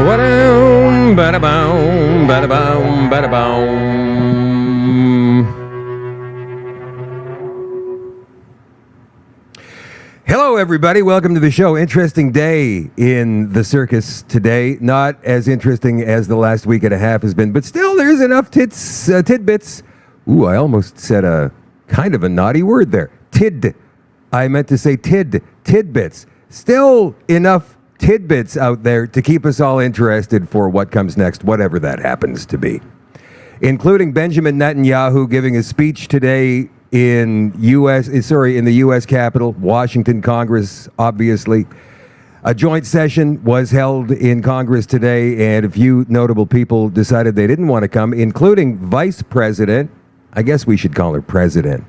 Ba-dum, ba-da-boom, ba-da-boom, ba-da-boom. Hello, everybody. Welcome to the show. Interesting day in the circus today. Not as interesting as the last week and a half has been, but still there's enough tidbits. Ooh, I almost said a kind of a naughty word there. I meant to say tidbits. Still enough tidbits out there to keep us all interested for what comes next, whatever that happens to be. Including Benjamin Netanyahu giving a speech today in the U.S. Capitol, Washington Congress, obviously. A joint session was held in Congress today, and a few notable people decided they didn't want to come, including Vice President, I guess we should call her President.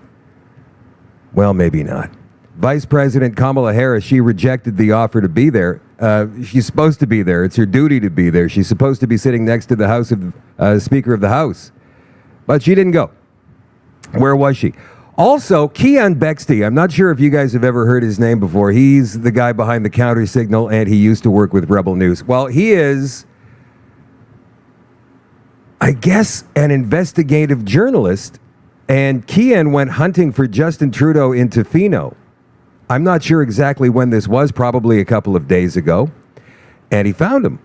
Well, maybe not. Vice President Kamala Harris, she rejected the offer to be there. She's supposed to be there. It's her duty to be there. She's supposed to be sitting next to the Speaker of the House. But she didn't go. Where was she? Also, Keon Bexte, I'm not sure if you guys have ever heard his name before. He's the guy behind the Counter Signal, and he used to work with Rebel News. Well, he is, I guess, an investigative journalist, and Keon went hunting for Justin Trudeau in Tofino. I'm not sure exactly when this was, probably a couple of days ago, and he found him.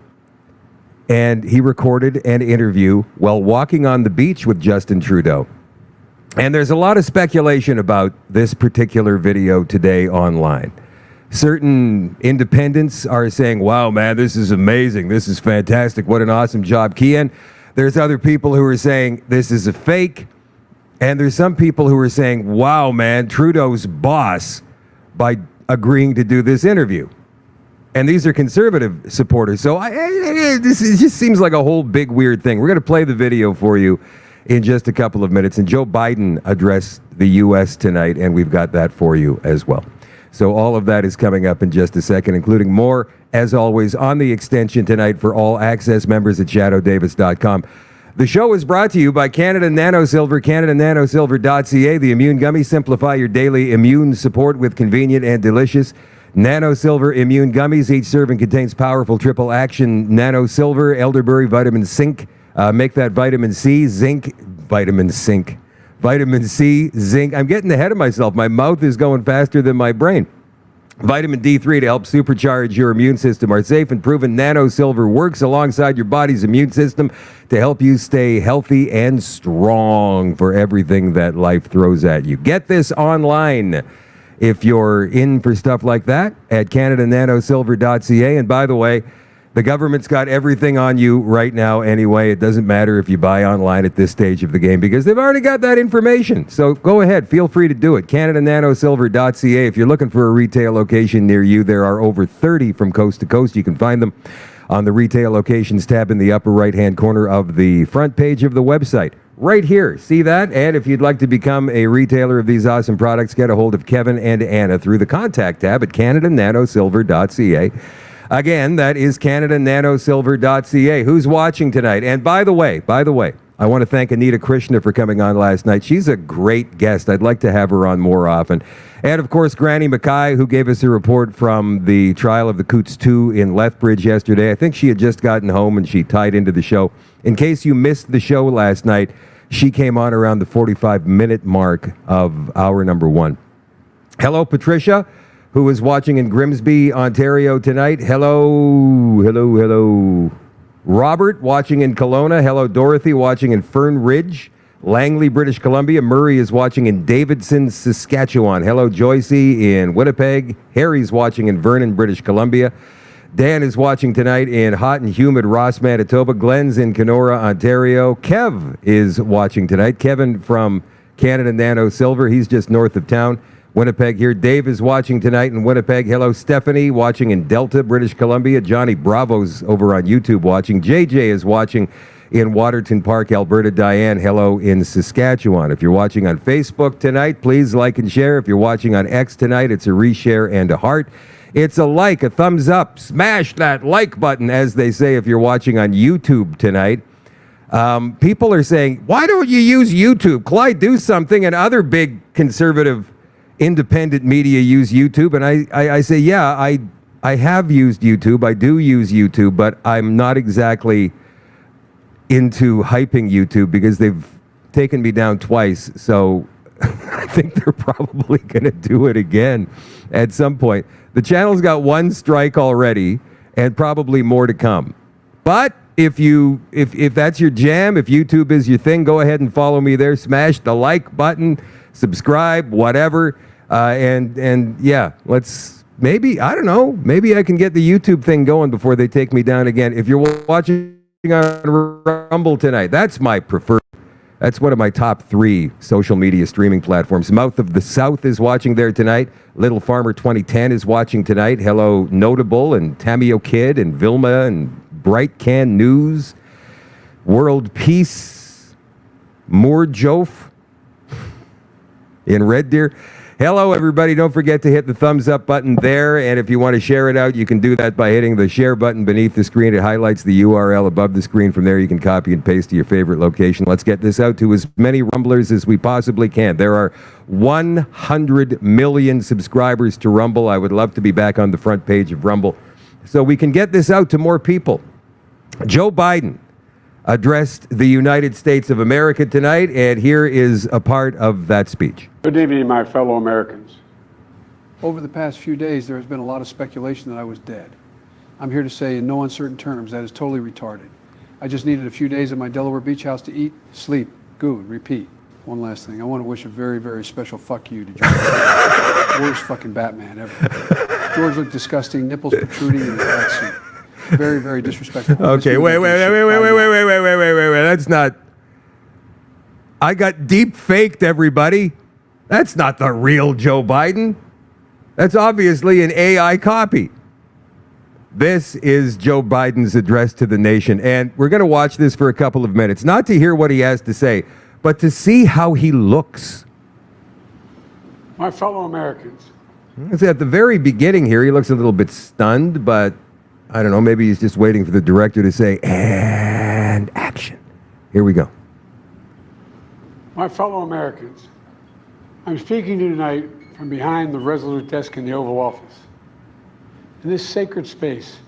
And he recorded an interview while walking on the beach with Justin Trudeau. And there's a lot of speculation about this particular video today online. Certain independents are saying, wow, man, this is amazing. This is fantastic. What an awesome job, Keon. There's other people who are saying this is a fake. And there's some people who are saying, wow, man, Trudeau's boss by agreeing to do this interview. And these are conservative supporters. So this just seems like a whole big weird thing. We're going to play the video for you in just a couple of minutes. And Joe Biden addressed the U.S. tonight, and we've got that for you as well. So all of that is coming up in just a second, including more, as always, on the extension tonight for all access members at shadowdavis.com. The show is brought to you by Canada Nano Silver, CanadaNanoSilver.ca. The Immune Gummies simplify your daily immune support with convenient and delicious Nano Silver Immune Gummies. Each serving contains powerful triple action Nano Silver, elderberry, vitamin zinc. Make that vitamin C, zinc, vitamin zinc. Vitamin C, zinc. I'm getting ahead of myself. My mouth is going faster than my brain. Vitamin D3 to help supercharge your immune system. Our safe and proven Nano Silver works alongside your body's immune system to help you stay healthy and strong for everything that life throws at you. Get this online if you're in for stuff like that at CanadaNanoSilver.ca. And by the way, the government's got everything on you right now anyway. It doesn't matter if you buy online at this stage of the game because they've already got that information. So go ahead. Feel free to do it. CanadaNanoSilver.ca. If you're looking for a retail location near you, there are over 30 from coast to coast. You can find them on the retail locations tab in the upper right-hand corner of the front page of the website. Right here. See that? And if you'd like to become a retailer of these awesome products, get a hold of Kevin and Anna through the contact tab at CanadaNanoSilver.ca. Again, that is CanadaNanoSilver.ca. Who's watching tonight? And by the way, I want to thank Anita Krishna for coming on last night. She's a great guest. I'd like to have her on more often. And, of course, Granny Mackay, who gave us a report from the trial of the Coots 2 in Lethbridge yesterday. I think she had just gotten home and she tied into the show. In case you missed the show last night, she came on around the 45-minute mark of hour number 1. Hello, Patricia, who is watching in Grimsby, Ontario tonight. Hello. Robert, watching in Kelowna. Hello, Dorothy, watching in Fern Ridge, Langley, British Columbia. Murray is watching in Davidson, Saskatchewan. Hello, Joycey in Winnipeg. Harry's watching in Vernon, British Columbia. Dan is watching tonight in hot and humid Ross, Manitoba. Glenn's in Kenora, Ontario. Kev is watching tonight. Kevin from Canada Nano Silver. He's just north of town. Winnipeg here. Dave is watching tonight in Winnipeg. Hello, Stephanie, watching in Delta, British Columbia. Johnny Bravo's over on YouTube watching. JJ is watching in Waterton Park, Alberta. Diane, hello in Saskatchewan. If you're watching on Facebook tonight, please like and share. If you're watching on X tonight, it's a reshare and a heart. It's a like, a thumbs up. Smash that like button, as they say if you're watching on YouTube tonight. People are saying, why don't you use YouTube? Clyde, do something. And other big conservative independent media use YouTube. And I say, yeah, I I have used YouTube. I do use YouTube, but I'm not exactly into hyping YouTube because they've taken me down twice. So I think they're probably going to do it again at some point. The channel's got one strike already and probably more to come. But if that's your jam, if YouTube is your thing, go ahead and follow me there. Smash the like button, subscribe, whatever. And yeah, let's maybe, I don't know, maybe I can get the YouTube thing going before they take me down again. If you're watching on Rumble tonight, that's my preferred. That's one of my top 3 social media streaming platforms. Mouth of the South is watching there tonight. Little Farmer 2010 is watching tonight. Hello Notable and Tamio Kid and Vilma and Bright Can News. World Peace. Moore Jof in Red Deer. Hello, everybody. Don't forget to hit the thumbs up button there. And if you want to share it out, you can do that by hitting the share button beneath the screen. It highlights the URL above the screen. From there, you can copy and paste to your favorite location. Let's get this out to as many Rumblers as we possibly can. There are 100 million subscribers to Rumble. I would love to be back on the front page of Rumble so we can get this out to more people. Joe Biden addressed the United States of America tonight, and here is a part of that speech. Good evening, my fellow Americans. Over the past few days, there has been a lot of speculation that I was dead. I'm here to say in no uncertain terms that is totally retarded. I just needed a few days at my Delaware beach house to eat, sleep, good, repeat. One last thing. I want to wish a very, very special fuck you to George. Worst fucking Batman ever. George looked disgusting, nipples protruding in his suit. Very, very disrespectful. Okay, wait. That's not. I got deep faked, everybody. That's not the real Joe Biden. That's obviously an AI copy. This is Joe Biden's address to the nation, and we're going to watch this for a couple of minutes, not to hear what he has to say, but to see how he looks. My fellow Americans. At the very beginning here, he looks a little bit stunned, but I don't know, maybe he's just waiting for the director to say, and action. Here we go. My fellow Americans, I'm speaking to you tonight from behind the resolute desk in the Oval Office. In this sacred space,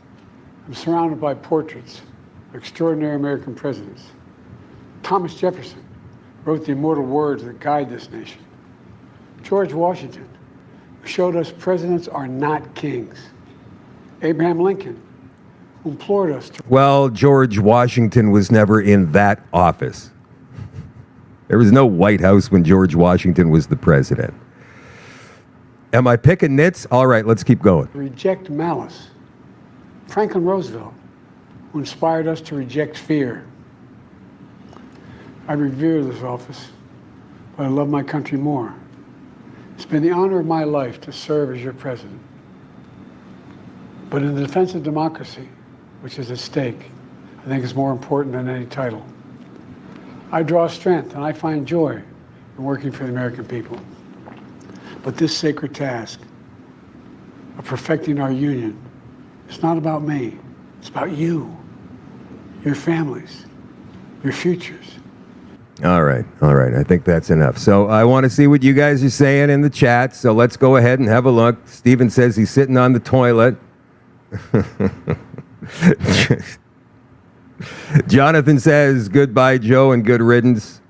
I'm surrounded by portraits of extraordinary American presidents. Thomas Jefferson wrote the immortal words that guide this nation. George Washington, who showed us presidents are not kings. Abraham Lincoln, who implored us to... Well, George Washington was never in that office. There was no White House when George Washington was the president. Am I picking nits? All right, let's keep going. Reject malice. Franklin Roosevelt, who inspired us to reject fear. I revere this office, but I love my country more. It's been the honor of my life to serve as your president. But in the defense of democracy, which is at stake, I think is more important than any title. I draw strength and I find joy in working for the American people. But this sacred task of perfecting our union is not about me. It's about you, your families, your futures. All right. I think that's enough. So I want to see what you guys are saying in the chat. So let's go ahead and have a look. Steven says he's sitting on the toilet. Jonathan says, goodbye, Joe, and good riddance.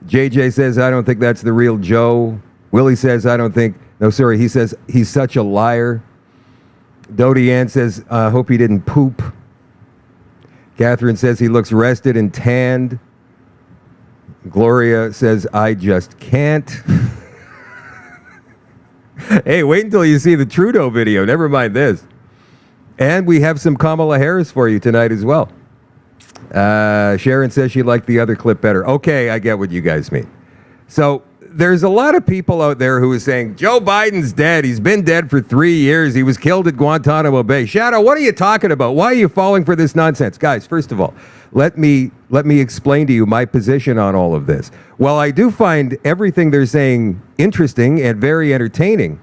JJ says, I don't think that's the real Joe. Willie says, I don't think, no, sorry, he says, he's such a liar. Dodie Ann says, I hope he didn't poop. Catherine says, he looks rested and tanned. Gloria says, I just can't. Hey, wait until you see the Trudeau video. Never mind this. And we have some Kamala Harris for you tonight as well. Sharon says she liked the other clip better. Okay, I get what you guys mean. So there's a lot of people out there who is saying, Joe Biden's dead. He's been dead for 3 years. He was killed at Guantanamo Bay. Shadow, what are you talking about? Why are you falling for this nonsense? Guys, first of all, let me explain to you my position on all of this. While I do find everything they're saying interesting and very entertaining,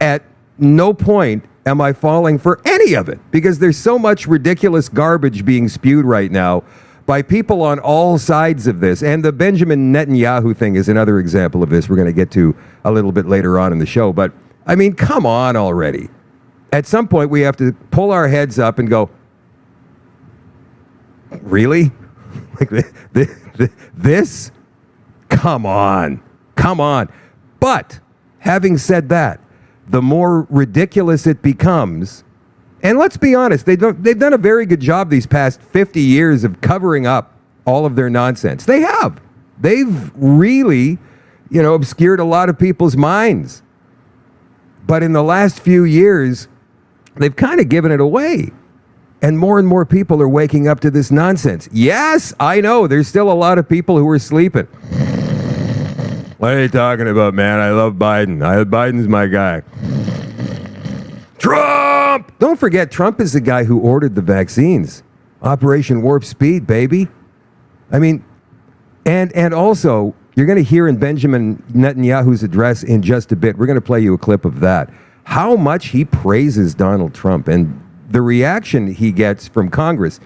at no point am I falling for any of it, because there's so much ridiculous garbage being spewed right now by people on all sides of this. And the Benjamin Netanyahu thing is another example of this we're going to get to a little bit later on in the show. But, I mean, come on already. at some point we have to pull our heads up and go, really? Like this? Come on. But having said that, the more ridiculous it becomes, and let's be honest, they've done a very good job these past 50 years of covering up all of their nonsense. They have. They've really, obscured a lot of people's minds. But in the last few years, they've kind of given it away. And more people are waking up to this nonsense. Yes, I know, there's still a lot of people who are sleeping. What are you talking about, man? I love Biden. Biden's my guy. Trump! Don't forget, Trump is the guy who ordered the vaccines. Operation Warp Speed, baby. I mean, and also, you're going to hear in Benjamin Netanyahu's address in just a bit, we're going to play you a clip of that, how much he praises Donald Trump and the reaction he gets from Congress.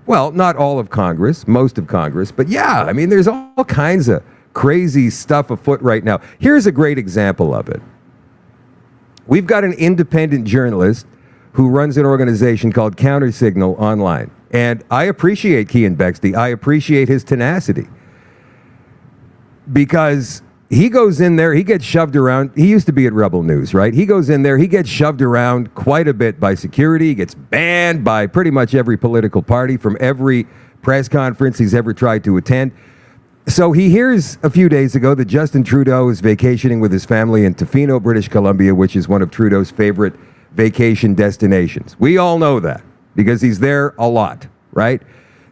Well, not all of Congress, most of Congress, but yeah, I mean, there's all kinds of crazy stuff afoot right now. Here's a great example of it. We've got an independent journalist who runs an organization called Countersignal Online. And I appreciate Keean Bexte. I appreciate his tenacity. Because he goes in there, he gets shoved around. He used to be at Rebel News, right? He goes in there, he gets shoved around quite a bit by security. He gets banned by pretty much every political party from every press conference he's ever tried to attend. So he hears a few days ago that Justin Trudeau is vacationing with his family in Tofino, British Columbia, which is one of Trudeau's favorite vacation destinations. We all know that because he's there a lot, right?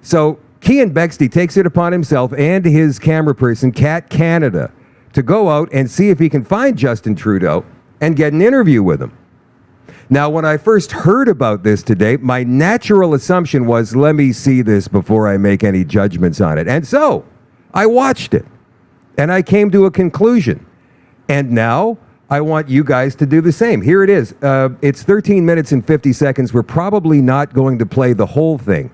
So Keean Bexte takes it upon himself and his camera person, Cat Canada, to go out and see if he can find Justin Trudeau and get an interview with him. Now, when I first heard about this today, my natural assumption was, let me see this before I make any judgments on it. And so I watched it and I came to a conclusion. And now I want you guys to do the same. Here it is. It's 13 minutes and 50 seconds. We're probably not going to play the whole thing,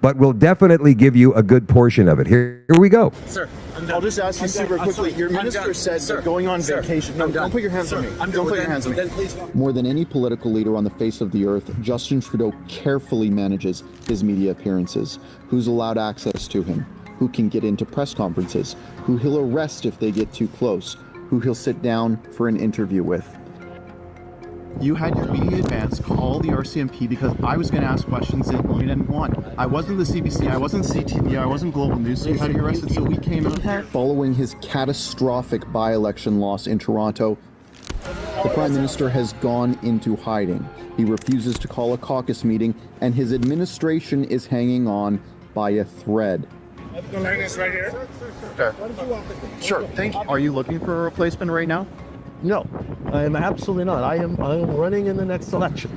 but we'll definitely give you a good portion of it. Here we go. Sir, I'll just ask you super quickly. Your minister said they're going on vacation. No, don't put your hands on me. Don't put your hands on me. More than any political leader on the face of the earth, Justin Trudeau carefully manages his media appearances. Who's allowed access to him? Who can get into press conferences? Who he'll arrest if they get too close? Who he'll sit down for an interview with? You had your media advance call the RCMP because I was going to ask questions that you didn't want. I wasn't the CBC, I wasn't CTV, I wasn't Global News, so you had to get arrested, so we came out. Following his catastrophic by-election loss in Toronto, the Prime Minister has gone into hiding. He refuses to call a caucus meeting, and his administration is hanging on by a thread. The line is right here. Okay. Sure, thank you. Are you looking for a replacement right now? No, I am absolutely not. I am running in the next election.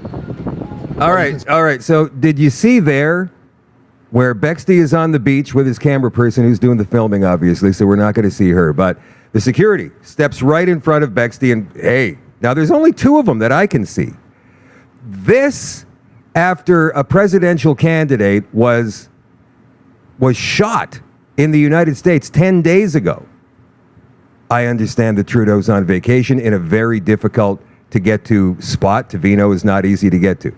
All right. So did you see there where Bexte is on the beach with his camera person who's doing the filming, obviously, so we're not going to see her, but the security steps right in front of Bexte and, hey, now there's only two of them that I can see. This, after a presidential candidate was shot in the United States 10 days ago. I understand that Trudeau's on vacation in a very difficult to get to spot. Tofino is not easy to get to.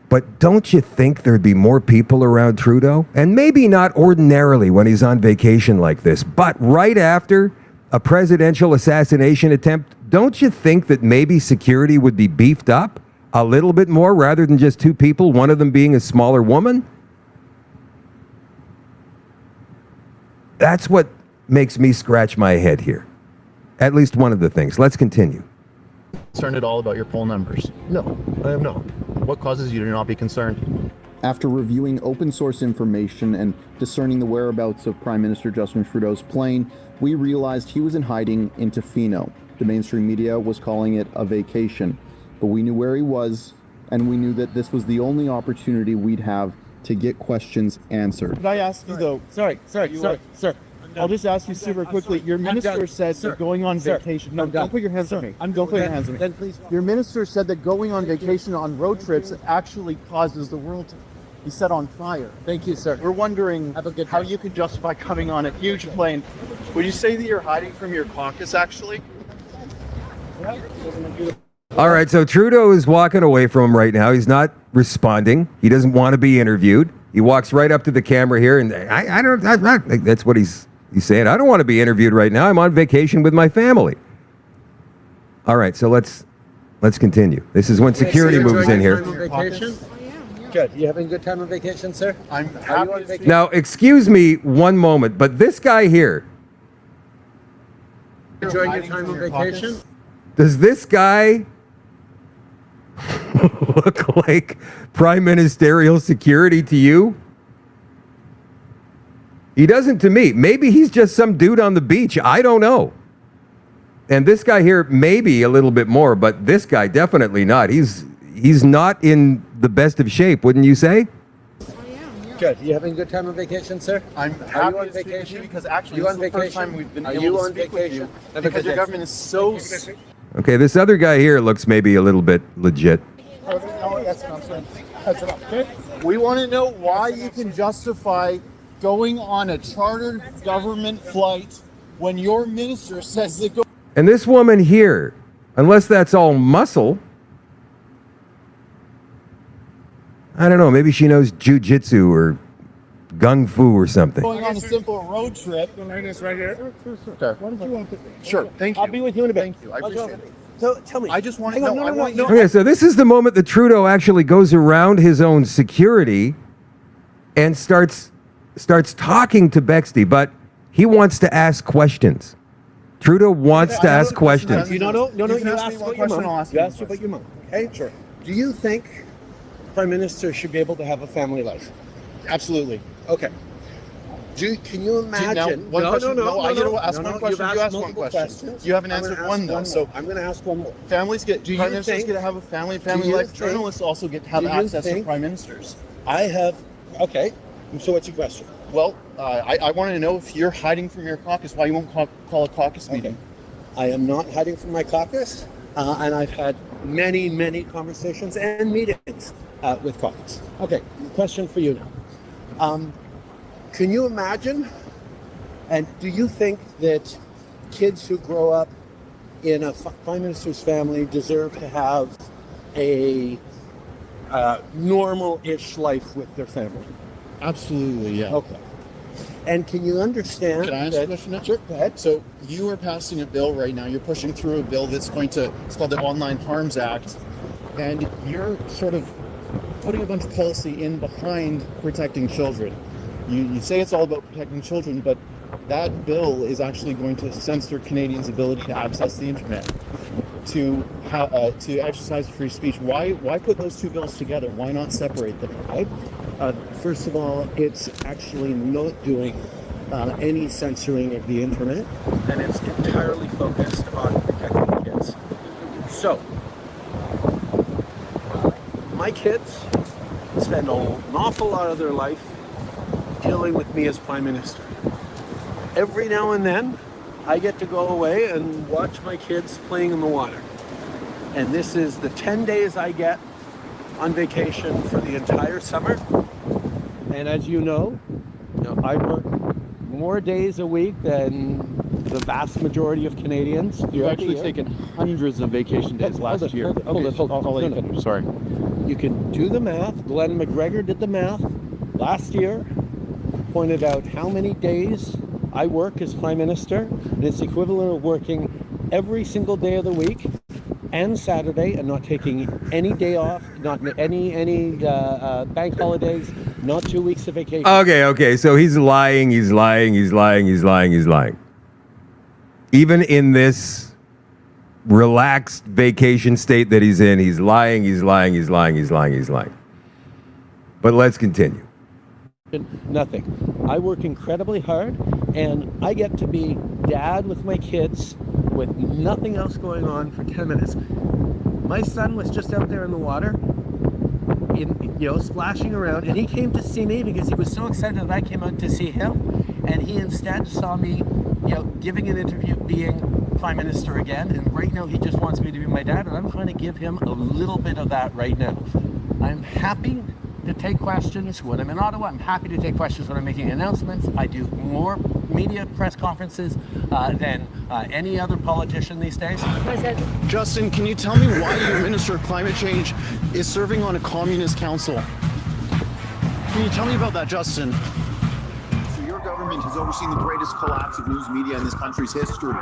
But don't you think there'd be more people around Trudeau? And maybe not ordinarily when he's on vacation like this, but right after a presidential assassination attempt, don't you think that maybe security would be beefed up a little bit more rather than just two people, one of them being a smaller woman? That's what makes me scratch my head here. At least one of the things. Let's continue. Concerned at all about your poll numbers? No, I am not. What causes you to not be concerned? After reviewing open source information and discerning the whereabouts of Prime Minister Justin Trudeau's plane, we realized he was in hiding in Tofino. The mainstream media was calling it a vacation, but we knew where he was, and we knew that this was the only opportunity we'd have to get questions answered. Could I ask you though? Sorry, sir. I'll just ask you super quickly. Your minister said that going on vacation. No, don't put your hands on me. Don't put your hands on me. Then please. Your minister said that going on vacation on road trips actually causes the world to be set on fire. Thank you, sir. We're wondering how you could justify coming on a huge plane. Would you say that you're hiding from your caucus, actually? All right, so Trudeau is walking away from him right now. He's not responding. He doesn't want to be interviewed. He walks right up to the camera here, and that's what he's saying. I don't want to be interviewed right now. I'm on vacation with my family. All right, so let's continue. This is when security moves in here. Good. You having a good time on vacation, sir? I'm Are you happy on to vacation? Now, excuse me one moment, but this guy here, Enjoying your time on vacation? does this guy look like prime ministerial security to you? He doesn't to me. Maybe he's just some dude on the beach. I don't know. And this guy here, maybe a little bit more, but this guy definitely not. He's not in the best of shape, wouldn't you say? Good. You having a good time on vacation, sir? I'm Are happy you on to speak with vacation? you because actually You this on is the first vacation? time we've been Are able you to on speak with vacation? you Have a because good your day. government is so. Okay, this other guy here looks maybe a little bit legit. We want to know why you can justify going on a chartered government flight when your minister says that go. And this woman here, unless that's all muscle, I don't know, maybe she knows jujitsu or gung fu or something. Going on a simple road trip. Sure, thank you. I'll be with you in a bit. Thank you. I appreciate it. So tell me. I just want to Hang on, know. no, I want no, you. no. Okay, so this is the moment that Trudeau actually goes around his own security and starts talking to Bexley, but he wants to ask questions. Trudeau wants to ask questions. You don't know? No, You can ask me one question, I'll ask You you asked one about your mom. Okay, sure. Do you think Prime Minister should be able to have a family life? Absolutely. Okay. Can you imagine? Now, one question. No, I get to ask one question. You've You ask one multiple question. questions. You haven't I'm gonna answered ask one though. So I'm going to ask one more. families get. Do you Prime ministers think- get to have a family do you life. think- Journalists also get to have do you access to think- prime ministers. I have. Okay. So what's your question? Well, I want to know if you're hiding from your caucus, why you won't call a caucus meeting. I am not hiding from my caucus, and I've had many conversations and meetings with caucus. Okay, question for you now. Can you imagine, and do you think that kids who grow up in a prime minister's family deserve to have a normal-ish life with their family? Absolutely, yeah. Okay. And can you understand? Can I ask a question now? Sure, go ahead. So you are passing a bill right now. You're pushing through a bill that's going to. It's called the Online Harms Act, and you're sort of putting a bunch of policy in behind protecting children. You say it's all about protecting children, but that bill is actually going to censor Canadians' ability to access the internet, to exercise free speech. Why put those two bills together? Why not separate them? Right? First of all, it's actually not doing any censoring of the internet, and it's entirely focused on protecting kids. So, my kids spend an awful lot of their life dealing with me as Prime Minister. Every now and then, I get to go away and watch my kids playing in the water. And this is the 10 days I get on vacation for the entire summer. And as you know, I work more days a week than the vast majority of Canadians. You've actually taken hundreds of vacation days last year. Hold on. I'll let you finish. Sorry. You can do the math. Glenn McGregor did the math last year, pointed out how many days I work as Prime Minister, and it's equivalent of working every single day of the week and Saturday and not taking any day off, not any bank holidays, not 2 weeks of vacation. Okay, so he's lying. Even in this relaxed vacation state that he's in, he's lying. But let's continue. Nothing. I work incredibly hard, and I get to be dad with my kids with nothing else going on for 10 minutes. My son was just out there in the water, splashing around, and he came to see me because he was so excited that I came out to see him, and he instead saw me, giving an interview, being Prime Minister again, and right now he just wants me to be my dad, and I'm trying to give him a little bit of that right now. I'm happy to take questions when I'm in Ottawa. I'm happy to take questions when I'm making announcements. I do more media press conferences than any other politician these days. Justin, can you tell me why your Minister of Climate Change is serving on a communist council? Can you tell me about that, Justin? So your government has overseen the greatest collapse of news media in this country's history.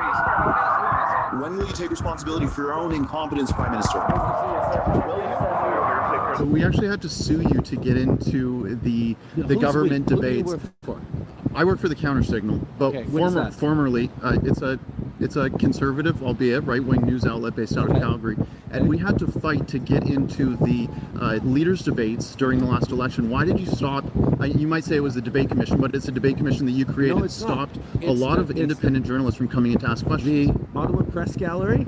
When will you take responsibility for your own incompetence, Prime Minister? So we actually had to sue you to get into the government debates. I work for the Counter Signal, but Okay, what is that? formerly it's a conservative, albeit right-wing news outlet based out of Calgary, and we had to fight to get into the leaders' debates during the last election. Why did you stop? You might say it was the debate commission, but it's a debate commission that you created. No, it's not. Stopped a lot of independent journalists from coming in to ask questions. The Ottawa Press Gallery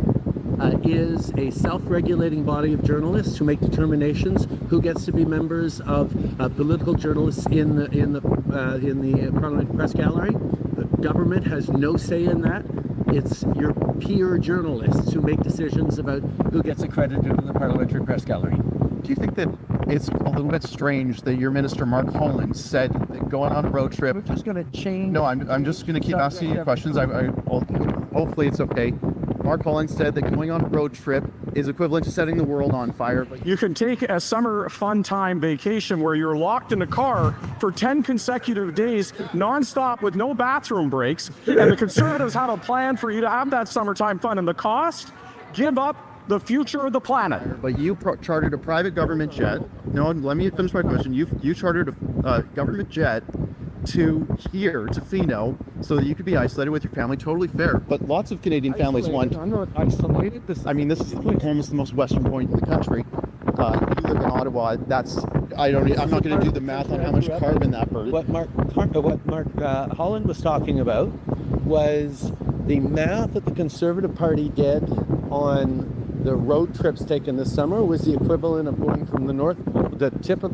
is a self-regulating body of journalists who make determinations who gets to be members of political journalists in the Parliament Press Gallery. The government has no say in that. It's your peer journalists who make decisions about who gets accredited in the Parliamentary Press Gallery. Do you think that it's a little bit strange that your minister, Mark Holland, said that going on a road trip... We're just going to change... No, I'm just going to keep asking you questions. Hopefully it's okay. Mark Holland said that going on a road trip is equivalent to setting the world on fire. But You can take a summer fun time vacation where you're locked in a car for 10 consecutive days, nonstop with no bathroom breaks, and the Conservatives had a plan for you to have that summertime fun. And the cost? Give up the future of the planet. But you chartered a private government jet. No, let me finish my question. You chartered a government jet to here, to Tofino, so that you could be isolated with your family. Totally fair. But lots of Canadian families want... I'm not isolated. This is almost the most western point in the country. You live in Ottawa. I'm not going to do the math on how much carbon that burns. What Mark Holland was talking about was the math that the Conservative Party did on the road trips taken this summer was the equivalent of going from the tip of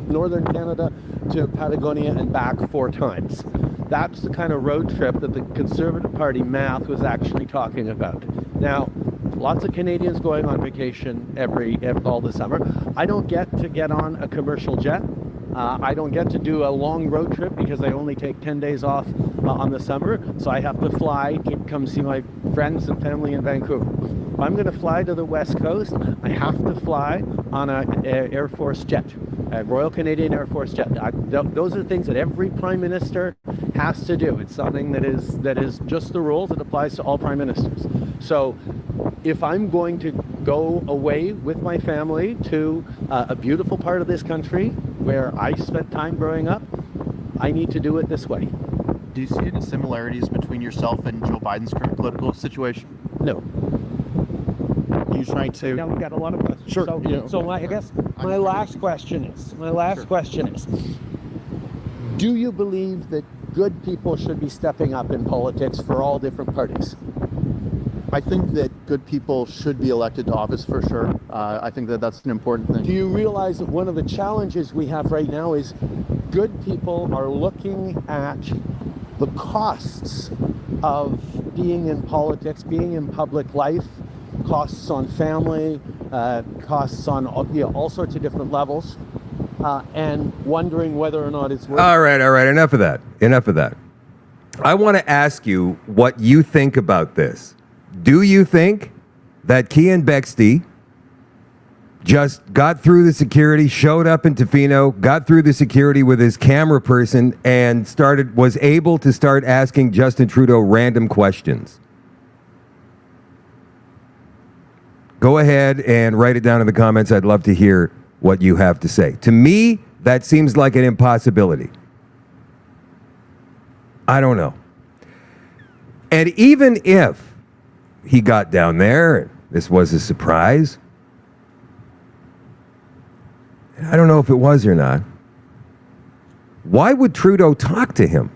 northern Canada to Patagonia and back 4 times. That's the kind of road trip that the Conservative Party math was actually talking about. Now, lots of Canadians going on vacation all the summer. I don't get on a commercial jet. I don't get to do a long road trip because I only take 10 days off on the summer, so I have to fly to come see my friends and family in Vancouver. If I'm going to fly to the West Coast, I have to fly on an Air Force jet, a Royal Canadian Air Force jet. Those are things that every Prime Minister has to do. It's something that is just the rules. It applies to all Prime Ministers. So if I'm going to go away with my family to a beautiful part of this country where I spent time growing up, I need to do it this way. Do you see any similarities between yourself and Joe Biden's current political situation? No. You trying to... Now we've got a lot of questions. Sure. So I guess my last question is, do you believe that good people should be stepping up in politics for all different parties? I think that good people should be elected to office for sure. I think that that's an important thing. Do you realize that one of the challenges we have right now is good people are looking at the costs of being in politics, being in public life, costs on family, costs on all sorts of different levels, and wondering whether or not it's worth it. All right. Enough of that. I want to ask you what you think about this. Do you think that Cian Bexty just got through the security, showed up in Tofino, got through the security with his camera person, and was able to start asking Justin Trudeau random questions? Go ahead and write it down in the comments. I'd love to hear what you have to say. To me, that seems like an impossibility. I don't know. And even if he got down there, and this was a surprise, and I don't know if it was or not, why would Trudeau talk to him?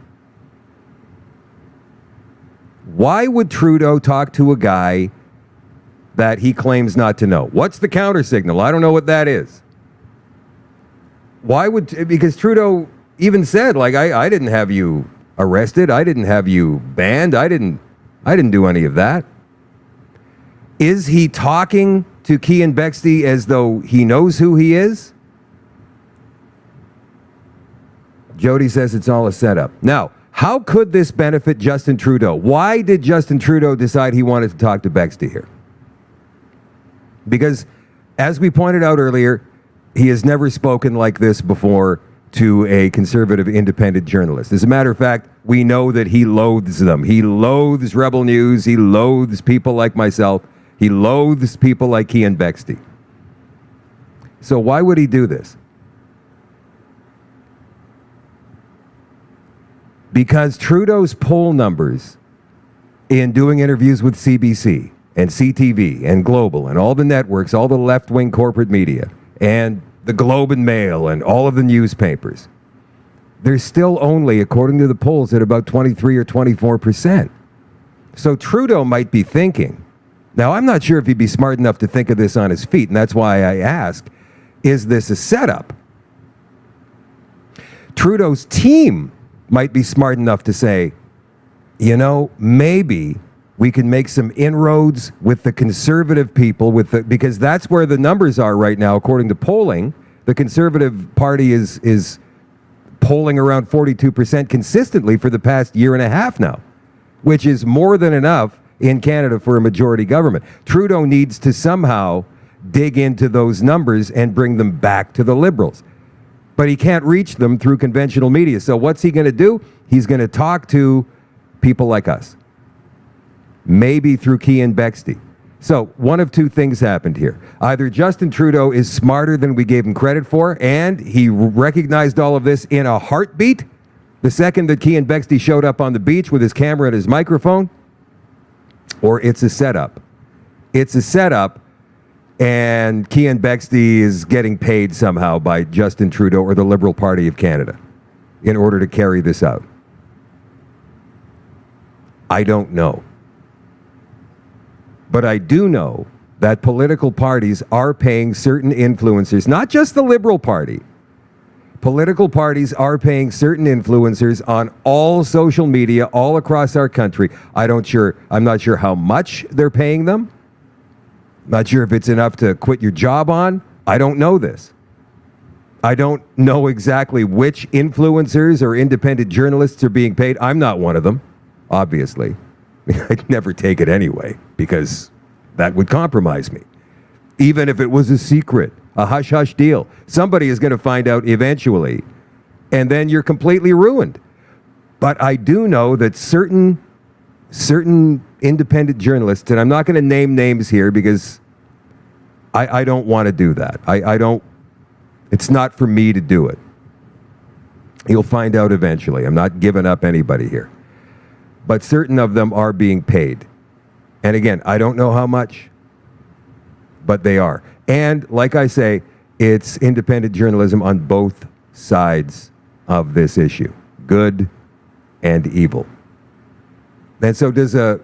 Why would Trudeau talk to a guy that he claims not to know? What's the counter signal? I don't know what that is. Because Trudeau even said, like, I didn't have you arrested. I didn't have you banned. I didn't do any of that. Is he talking to Cian Bexty as though he knows who he is? Jody says it's all a setup. Now, How could this benefit Justin Trudeau? Why did Justin Trudeau decide he wanted to talk to Bexty here? Because, as we pointed out earlier, he has never spoken like this before to a conservative independent journalist. As a matter of fact, we know that he loathes them. He loathes Rebel News. He loathes people like myself. He loathes people like Keean Bexty. So why would he do this? Because Trudeau's poll numbers in doing interviews with CBC and CTV and Global and all the networks, all the left-wing corporate media, and the Globe and Mail and all of the newspapers, they're still only, according to the polls, at about 23 or 24%. So Trudeau might be thinking, now I'm not sure if he'd be smart enough to think of this on his feet, and that's why I ask, is this a setup? Trudeau's team might be smart enough to say, you know, maybe we can make some inroads with the conservative people, because that's where the numbers are right now, according to polling. The Conservative Party is polling around 42% consistently for the past year and a half now, which is more than enough in Canada for a majority government. Trudeau needs to somehow dig into those numbers and bring them back to the Liberals. But he can't reach them through conventional media. So what's he going to do? He's going to talk to people like us. Maybe through Keean Bexty. So one of two things happened here. Either Justin Trudeau is smarter than we gave him credit for, and he recognized all of this in a heartbeat the second that Keean Bexty showed up on the beach with his camera and his microphone, or it's a setup. It's a setup, and Keean Bexty is getting paid somehow by Justin Trudeau or the Liberal Party of Canada in order to carry this out. I don't know. But I do know that political parties are paying certain influencers, not just the Liberal Party. Political parties are paying certain influencers on all social media all across our country. I'm not sure how much they're paying them. Not sure if it's enough to quit your job on. I don't know this. I don't know exactly which influencers or independent journalists are being paid. I'm not one of them, obviously. I'd never take it anyway, because that would compromise me. Even if it was a secret, a hush-hush deal. Somebody is going to find out eventually, and then you're completely ruined. But I do know that certain independent journalists, and I'm not going to name names here because I don't want to do that. It's not for me to do it. You'll find out eventually. I'm not giving up anybody here. But certain of them are being paid. And again, I don't know how much, but they are. And like I say, it's independent journalism on both sides of this issue, good and evil. And so does a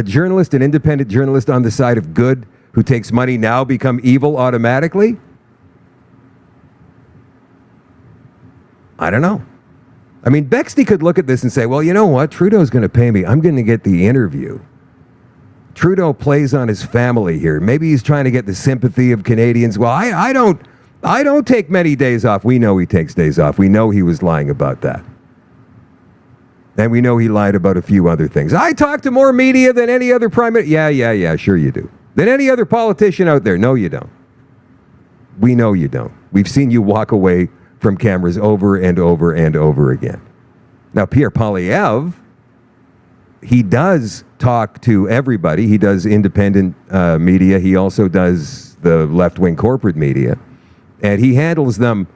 journalist, an independent journalist on the side of good who takes money now become evil automatically? I don't know. I mean, Bexty could look at this and say, well, you know what? Trudeau's going to pay me. I'm going to get the interview. Trudeau plays on his family here. Maybe he's trying to get the sympathy of Canadians. Well, I don't take many days off. We know he takes days off. We know he was lying about that. And we know he lied about a few other things. I talk to more media than any other prime minister. Yeah, sure you do. Than any other politician out there. No, you don't. We know you don't. We've seen you walk away from cameras over and over and over again. Now, Pierre Poilievre, he does talk to everybody. He does independent media. He also does the left-wing corporate media. And he handles them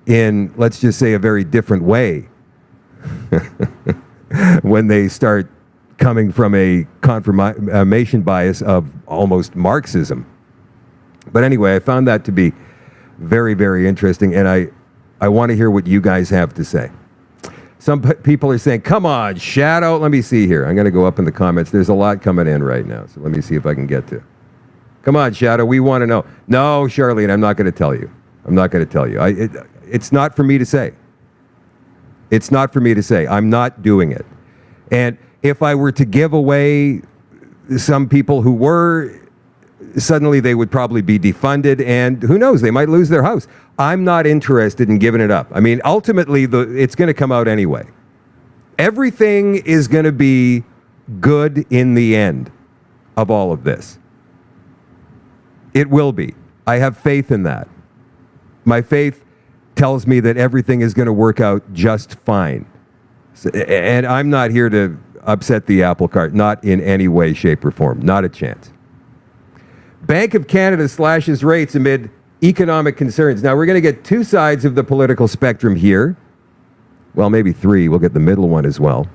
in, let's just say, a very different way when they start coming from a confirmation bias of almost Marxism. But anyway, I found that to be very, very interesting, and I want to hear what you guys have to say. Some people are saying, come on, Shadow. Let me see here. I'm going to go up in the comments. There's a lot coming in right now, so let me see if I can get to. Come on, Shadow. We want to know. No, Charlene, I'm not going to tell you. I'm not going to tell you. It's not for me to say. It's not for me to say. I'm not doing it. And if I were to give away some people who were suddenly they would probably be defunded, and who knows, they might lose their house. I'm not interested in giving it up. I mean, ultimately, it's going to come out anyway. Everything is going to be good in the end of all of this. It will be. I have faith in that. My faith tells me that everything is going to work out just fine. And I'm not here to upset the apple cart, not in any way, shape, or form. Not a chance. Bank of Canada slashes rates amid economic concerns. Now, we're going to get two sides of the political spectrum here. Well, maybe three. We'll get the middle one as well.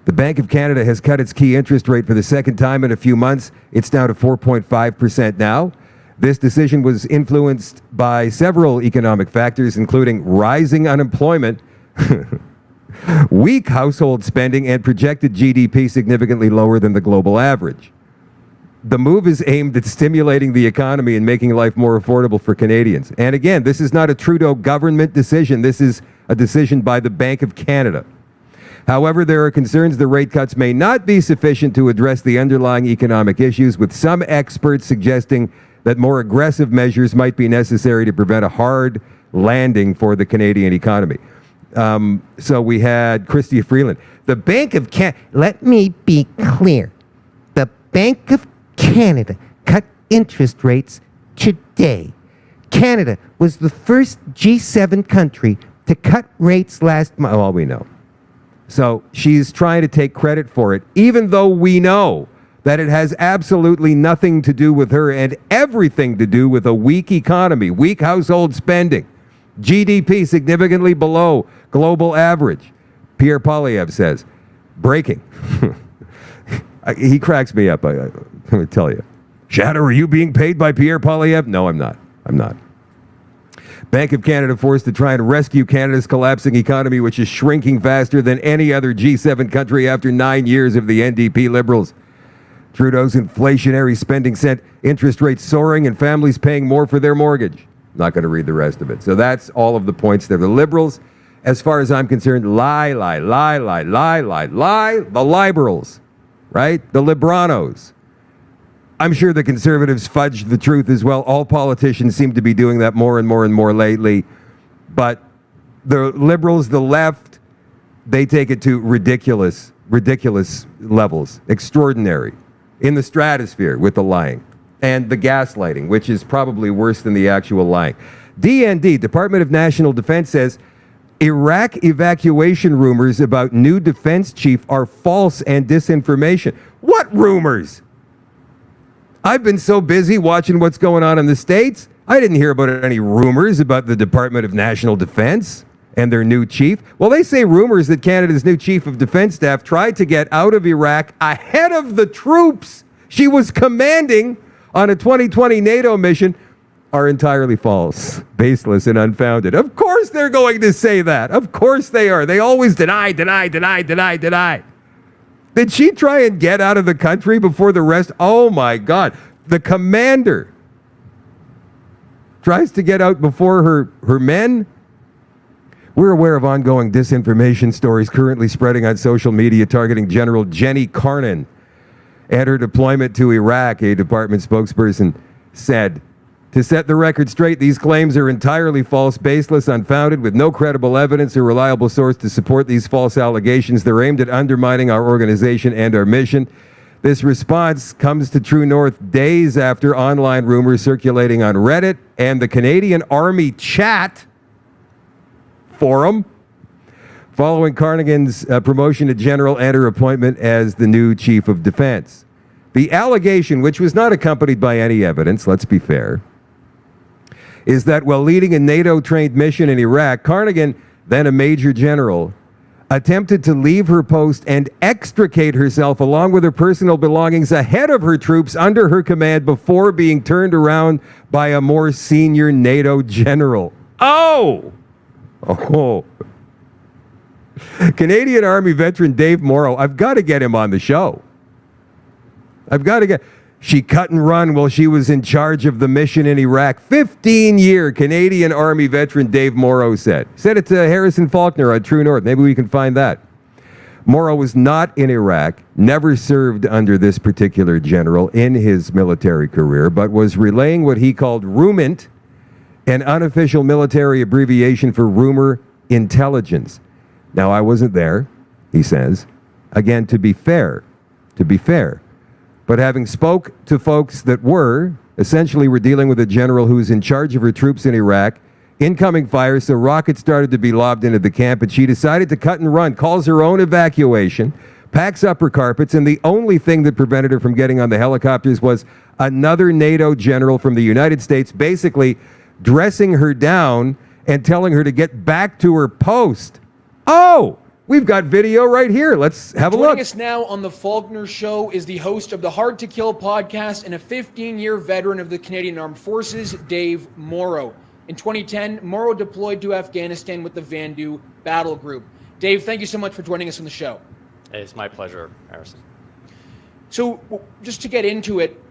The Bank of Canada has cut its key interest rate for the second time in a few months. It's down to 4.5% now. This decision was influenced by several economic factors, including rising unemployment, weak household spending, and projected GDP significantly lower than the global average. The move is aimed at stimulating the economy and making life more affordable for Canadians. And again, this is not a Trudeau government decision. This is a decision by the Bank of Canada. However, there are concerns the rate cuts may not be sufficient to address the underlying economic issues, with some experts suggesting that more aggressive measures might be necessary to prevent a hard landing for the Canadian economy. So we had Chrystia Freeland. The Bank of Canada, Let me be clear. The Bank of Canada cut interest rates today. Canada was the first G7 country to cut rates last month. well, we know. So she's trying to take credit for it, even though we know that it has absolutely nothing to do with her and everything to do with a weak economy, weak household spending, GDP significantly below global average. Pierre Poilievre says, breaking. He cracks me up, let me tell you. Shadow, are you being paid by Pierre Poilievre? No, I'm not. I'm not. Bank of Canada forced to try and rescue Canada's collapsing economy, which is shrinking faster than any other G7 country after 9 years of the NDP Liberals. Trudeau's inflationary spending sent interest rates soaring and families paying more for their mortgage. Not going to read the rest of it. So that's all of the points there. The Liberals, as far as I'm concerned, lie. The liberals, right? The Libranos. I'm sure the Conservatives fudged the truth as well. All politicians seem to be doing that more and more lately. But the Liberals, the left, they take it to ridiculous levels. Extraordinary. In the stratosphere with the lying. And the gaslighting, which is probably worse than the actual lying. DND, Department of National Defense, says Iraq evacuation rumors about new defense chief are false and disinformation. What rumors? I've been so busy watching what's going on in the States, I didn't hear about any rumors about the Department of National Defense and their new chief. Well, they say rumors that Canada's new chief of defense staff tried to get out of Iraq ahead of the troops she was commanding on a 2020 NATO mission are entirely false, baseless, and unfounded. Of course they're going to say that. Of course they are. They always deny. Did she try and get out of the country before the rest? Oh my God. The commander tries to get out before her men. We're aware of ongoing disinformation stories currently spreading on social media targeting General Jenny Carnan and her deployment to Iraq, a department spokesperson said. To set the record straight, these claims are entirely false, baseless, unfounded, with no credible evidence or reliable source to support these false allegations. They're aimed at undermining our organization and our mission. This response comes to True North days after online rumors circulating on Reddit and the Canadian Army chat forum following Carnigan's promotion to general and her appointment as the new chief of defense. The allegation, which was not accompanied by any evidence, let's be fair, is that while leading a NATO-trained mission in Iraq, Carnigan, then a major general, attempted to leave her post and extricate herself along with her personal belongings ahead of her troops under her command before being turned around by a more senior NATO general. Oh! Canadian Army veteran Dave Morrow, I've got to get him on the show. She cut and run while she was in charge of the mission in Iraq. 15-year Canadian Army veteran Dave Morrow said it to Harrison Faulkner on True North. Maybe we can find that. Morrow was not in Iraq, never served under this particular general in his military career, but was relaying what he called rumint, an unofficial military abbreviation for rumor intelligence. Now, I wasn't there, he says. Again, to be fair, but having spoke to folks that were, essentially we're dealing with a general who's in charge of her troops in Iraq, incoming fire, so rockets started to be lobbed into the camp, and she decided to cut and run, calls her own evacuation, packs up her carpets, and the only thing that prevented her from getting on the helicopters was another NATO general from the United States basically dressing her down and telling her to get back to her post. Oh, we've got video right here. Let's have a look. Joining us now on the Faulkner Show is the host of the Hard to Kill podcast and a 15-year veteran of the Canadian Armed Forces, Dave Morrow. In 2010, Morrow deployed to Afghanistan with the Vandu Battle Group. Dave, thank you so much for joining us on the show. It's my pleasure, Harrison. So just to get into it,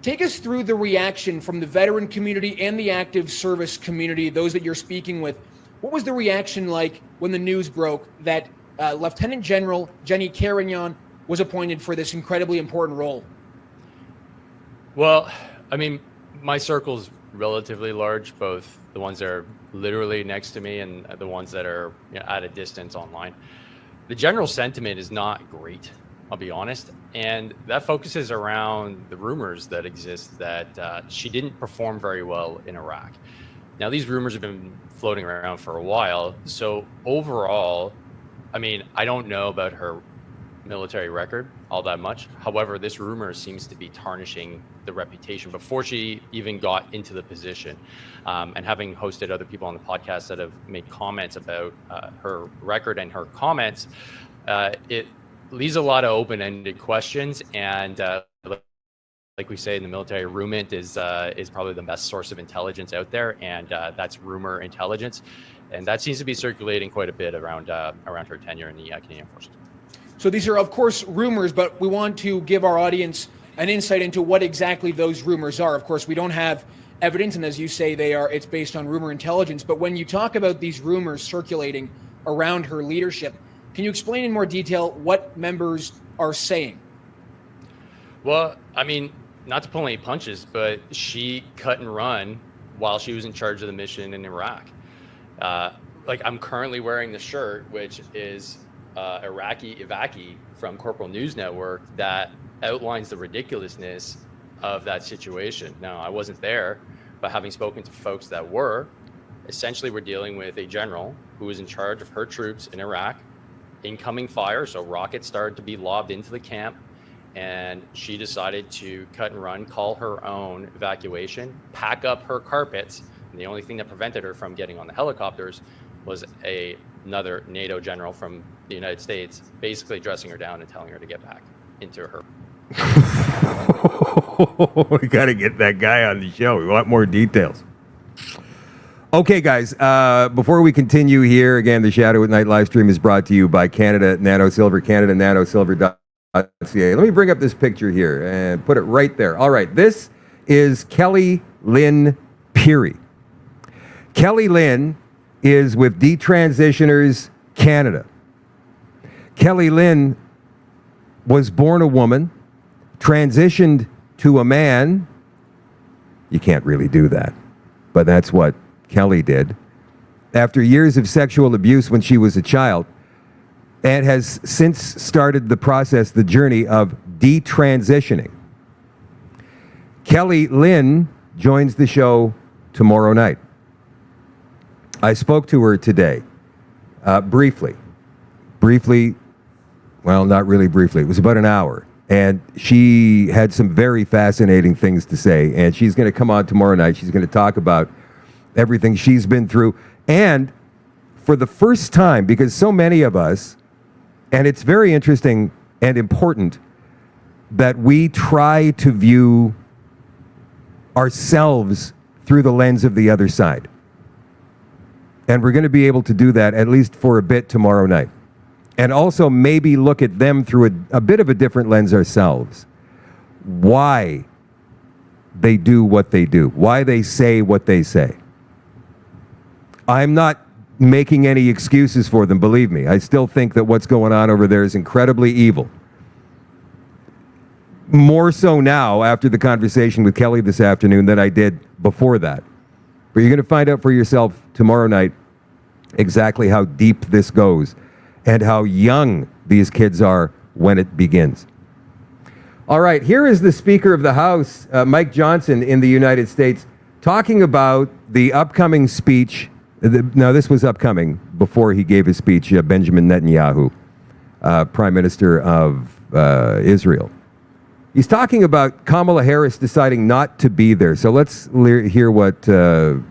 take us through the reaction from the veteran community and the active service community, those that you're speaking with. What was the reaction like when the news broke that Lieutenant General Jenny Carignan was appointed for this incredibly important role? Well, I mean, my circle's relatively large, both the ones that are literally next to me and the ones that are at a distance online. The general sentiment is not great, I'll be honest, and that focuses around the rumors that exist that she didn't perform very well in Iraq. Now, these rumors have been floating around for a while, so overall, I mean, I don't know about her military record all that much. However, this rumor seems to be tarnishing the reputation before she even got into the position. And having hosted other people on the podcast that have made comments about her record and her comments, it leaves a lot of open-ended questions. And like we say in the military, rumint is probably the best source of intelligence out there, and that's rumor intelligence. And that seems to be circulating quite a bit around her tenure in the Canadian Forces. So these are, of course, rumors, but we want to give our audience an insight into what exactly those rumors are. Of course, we don't have evidence, and as you say, it's based on rumor intelligence. But when you talk about these rumors circulating around her leadership, can you explain in more detail what members are saying? Well, I mean, not to pull any punches, but she cut and run while she was in charge of the mission in Iraq. Like, I'm currently wearing the shirt, which is Iraqi from Corporal News Network, that outlines the ridiculousness of that situation. Now, I wasn't there, but having spoken to folks that were, essentially we're dealing with a general who was in charge of her troops in Iraq, incoming fire, so rockets started to be lobbed into the camp, and she decided to cut and run, call her own evacuation, pack up her carpets, and the only thing that prevented her from getting on the helicopters was another NATO general from the United States basically dressing her down and telling her to get back into her. We got to get that guy on the show. We want more details. Okay, guys, before we continue here, again, the Shadow at Night live stream is brought to you by Canada Nano Silver, CanadaNanoSilver.ca. Let me bring up this picture here and put it right there. All right, this is Kelly Lynn Peary. Kelly Lynn is with Detransitioners Canada. Kelly Lynn was born a woman, transitioned to a man. You can't really do that, but that's what Kelly did. After years of sexual abuse when she was a child, and has since started the process, the journey of detransitioning. Kelly Lynn joins the show tomorrow night. I spoke to her today, briefly, well, not really briefly. It was about an hour. And she had some very fascinating things to say. And she's going to come on tomorrow night. She's going to talk about everything she's been through. And for the first time, because so many of us, and it's very interesting and important that we try to view ourselves through the lens of the other side. And we're going to be able to do that at least for a bit tomorrow night. And also maybe look at them through a bit of a different lens ourselves. Why they do what they do. Why they say what they say. I'm not making any excuses for them, believe me. I still think that what's going on over there is incredibly evil. More so now after the conversation with Kelly this afternoon than I did before that. But you're going to find out for yourself tomorrow night exactly how deep this goes and how young these kids are when it begins. All right, here is the Speaker of the House, Mike Johnson, in the United States, talking about the upcoming speech. Now, this was upcoming before he gave his speech, Benjamin Netanyahu, Prime Minister of Israel. He's talking about Kamala Harris deciding not to be there. So let's hear what the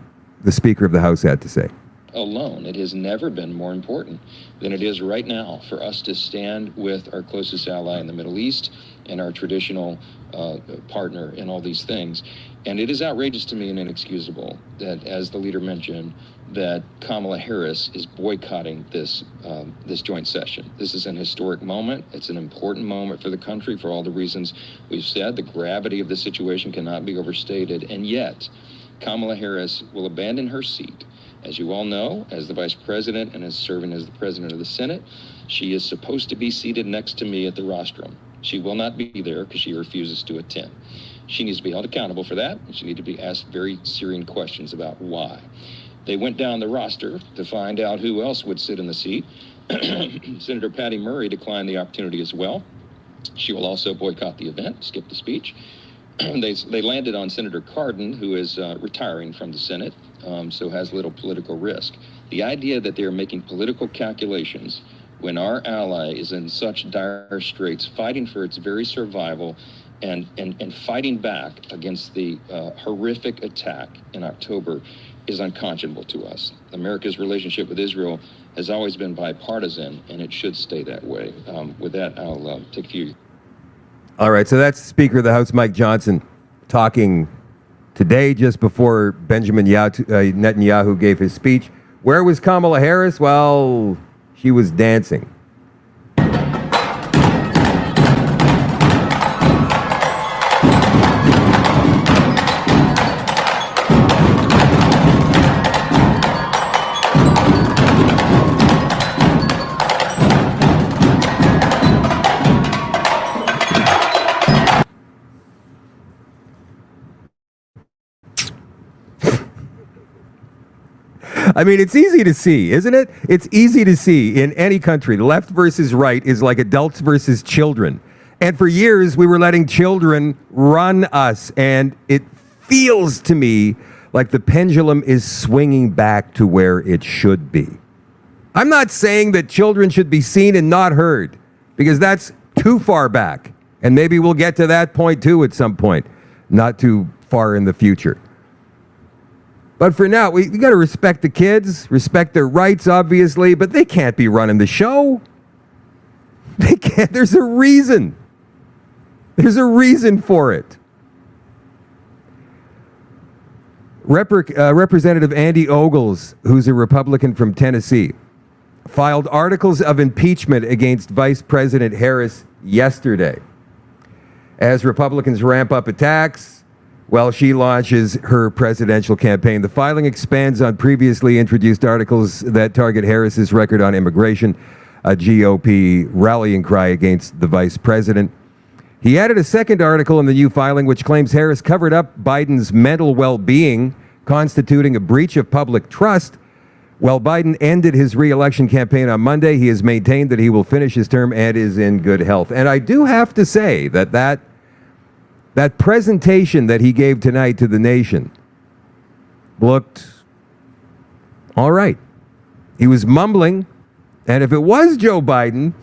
Speaker of the House had to say. Alone, it has never been more important than it is right now for us to stand with our closest ally in the Middle East and our traditional partner in all these things. And it is outrageous to me and inexcusable that, as the leader mentioned, that Kamala Harris is boycotting this joint session. This is an historic moment. It's an important moment for the country for all the reasons we've said. The gravity of the situation cannot be overstated. And yet, Kamala Harris will abandon her seat. As you all know, as the Vice President and as serving as the President of the Senate, she is supposed to be seated next to me at the rostrum. She will not be there because she refuses to attend. She needs to be held accountable for that, and she needs to be asked very serious questions about why. They went down the roster to find out who else would sit in the seat. Senator Patty Murray declined the opportunity as well. She will also boycott the event, skip the speech. They landed on Senator Cardin, who is retiring from the Senate, so has little political risk. The idea that they're making political calculations when our ally is in such dire straits, fighting for its very survival and fighting back against the horrific attack in October is unconscionable to us. America's relationship with Israel has always been bipartisan, and it should stay that way. With that, I'll take a few. All right, so that's Speaker of the House Mike Johnson talking today just before Benjamin Netanyahu gave his speech. Where was Kamala Harris? Well, she was dancing. I mean, it's easy to see, isn't it? It's easy to see in any country. Left versus right is like adults versus children. And for years, we were letting children run us. And it feels to me like the pendulum is swinging back to where it should be. I'm not saying that children should be seen and not heard, because that's too far back. And maybe we'll get to that point too at some point, not too far in the future. But for now, we got to respect the kids, respect their rights, obviously, but they can't be running the show. They can't. There's a reason. There's a reason for it. Representative Andy Ogles, who's a Republican from Tennessee, filed articles of impeachment against Vice President Harris yesterday. As Republicans ramp up attacks, while she launches her presidential campaign. The filing expands on previously introduced articles that target Harris's record on immigration, a GOP rallying cry against the vice president. He added a second article in the new filing which claims Harris covered up Biden's mental well-being, constituting a breach of public trust. While Biden ended his re-election campaign on Monday, he has maintained that he will finish his term and is in good health. And I do have to say that presentation that he gave tonight to the nation looked all right. He was mumbling, and if it was Joe Biden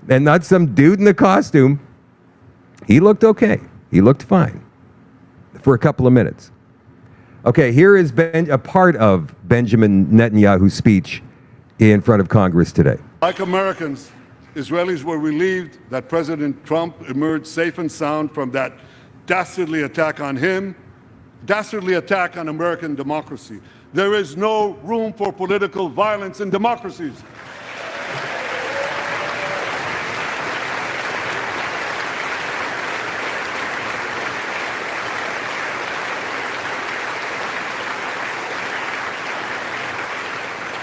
and not some dude in a costume, he looked okay. He looked fine for a couple of minutes. Okay, here is a part of Benjamin Netanyahu's speech in front of Congress today. Like Americans, Israelis were relieved that President Trump emerged safe and sound from that dastardly attack on him, dastardly attack on American democracy. There is no room for political violence in democracies.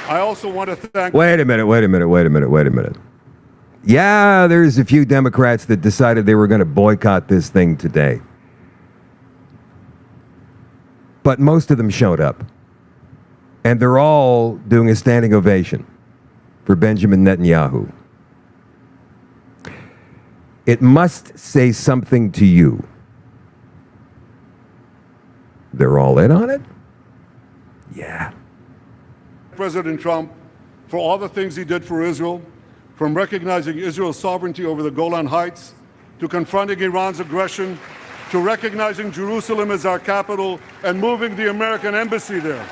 I also want to thank... Wait a minute. Yeah, there's a few Democrats that decided they were going to boycott this thing today. But most of them showed up. And they're all doing a standing ovation for Benjamin Netanyahu. It must say something to you. They're all in on it? Yeah. President Trump for all the things he did for Israel, from recognizing Israel's sovereignty over the Golan Heights, to confronting Iran's aggression, to recognizing Jerusalem as our capital and moving the American embassy there.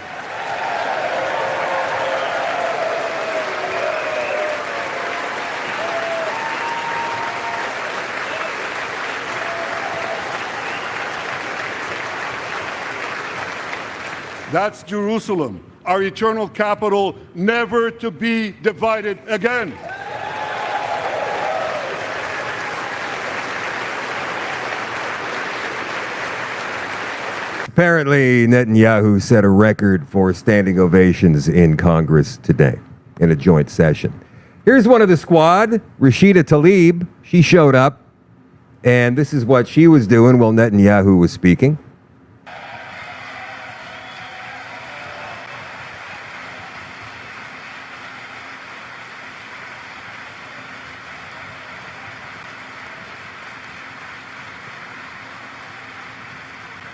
That's Jerusalem, our eternal capital, never to be divided again. Apparently, Netanyahu set a record for standing ovations in Congress today in a joint session. Here's one of the squad, Rashida Tlaib. She showed up, and this is what she was doing while Netanyahu was speaking.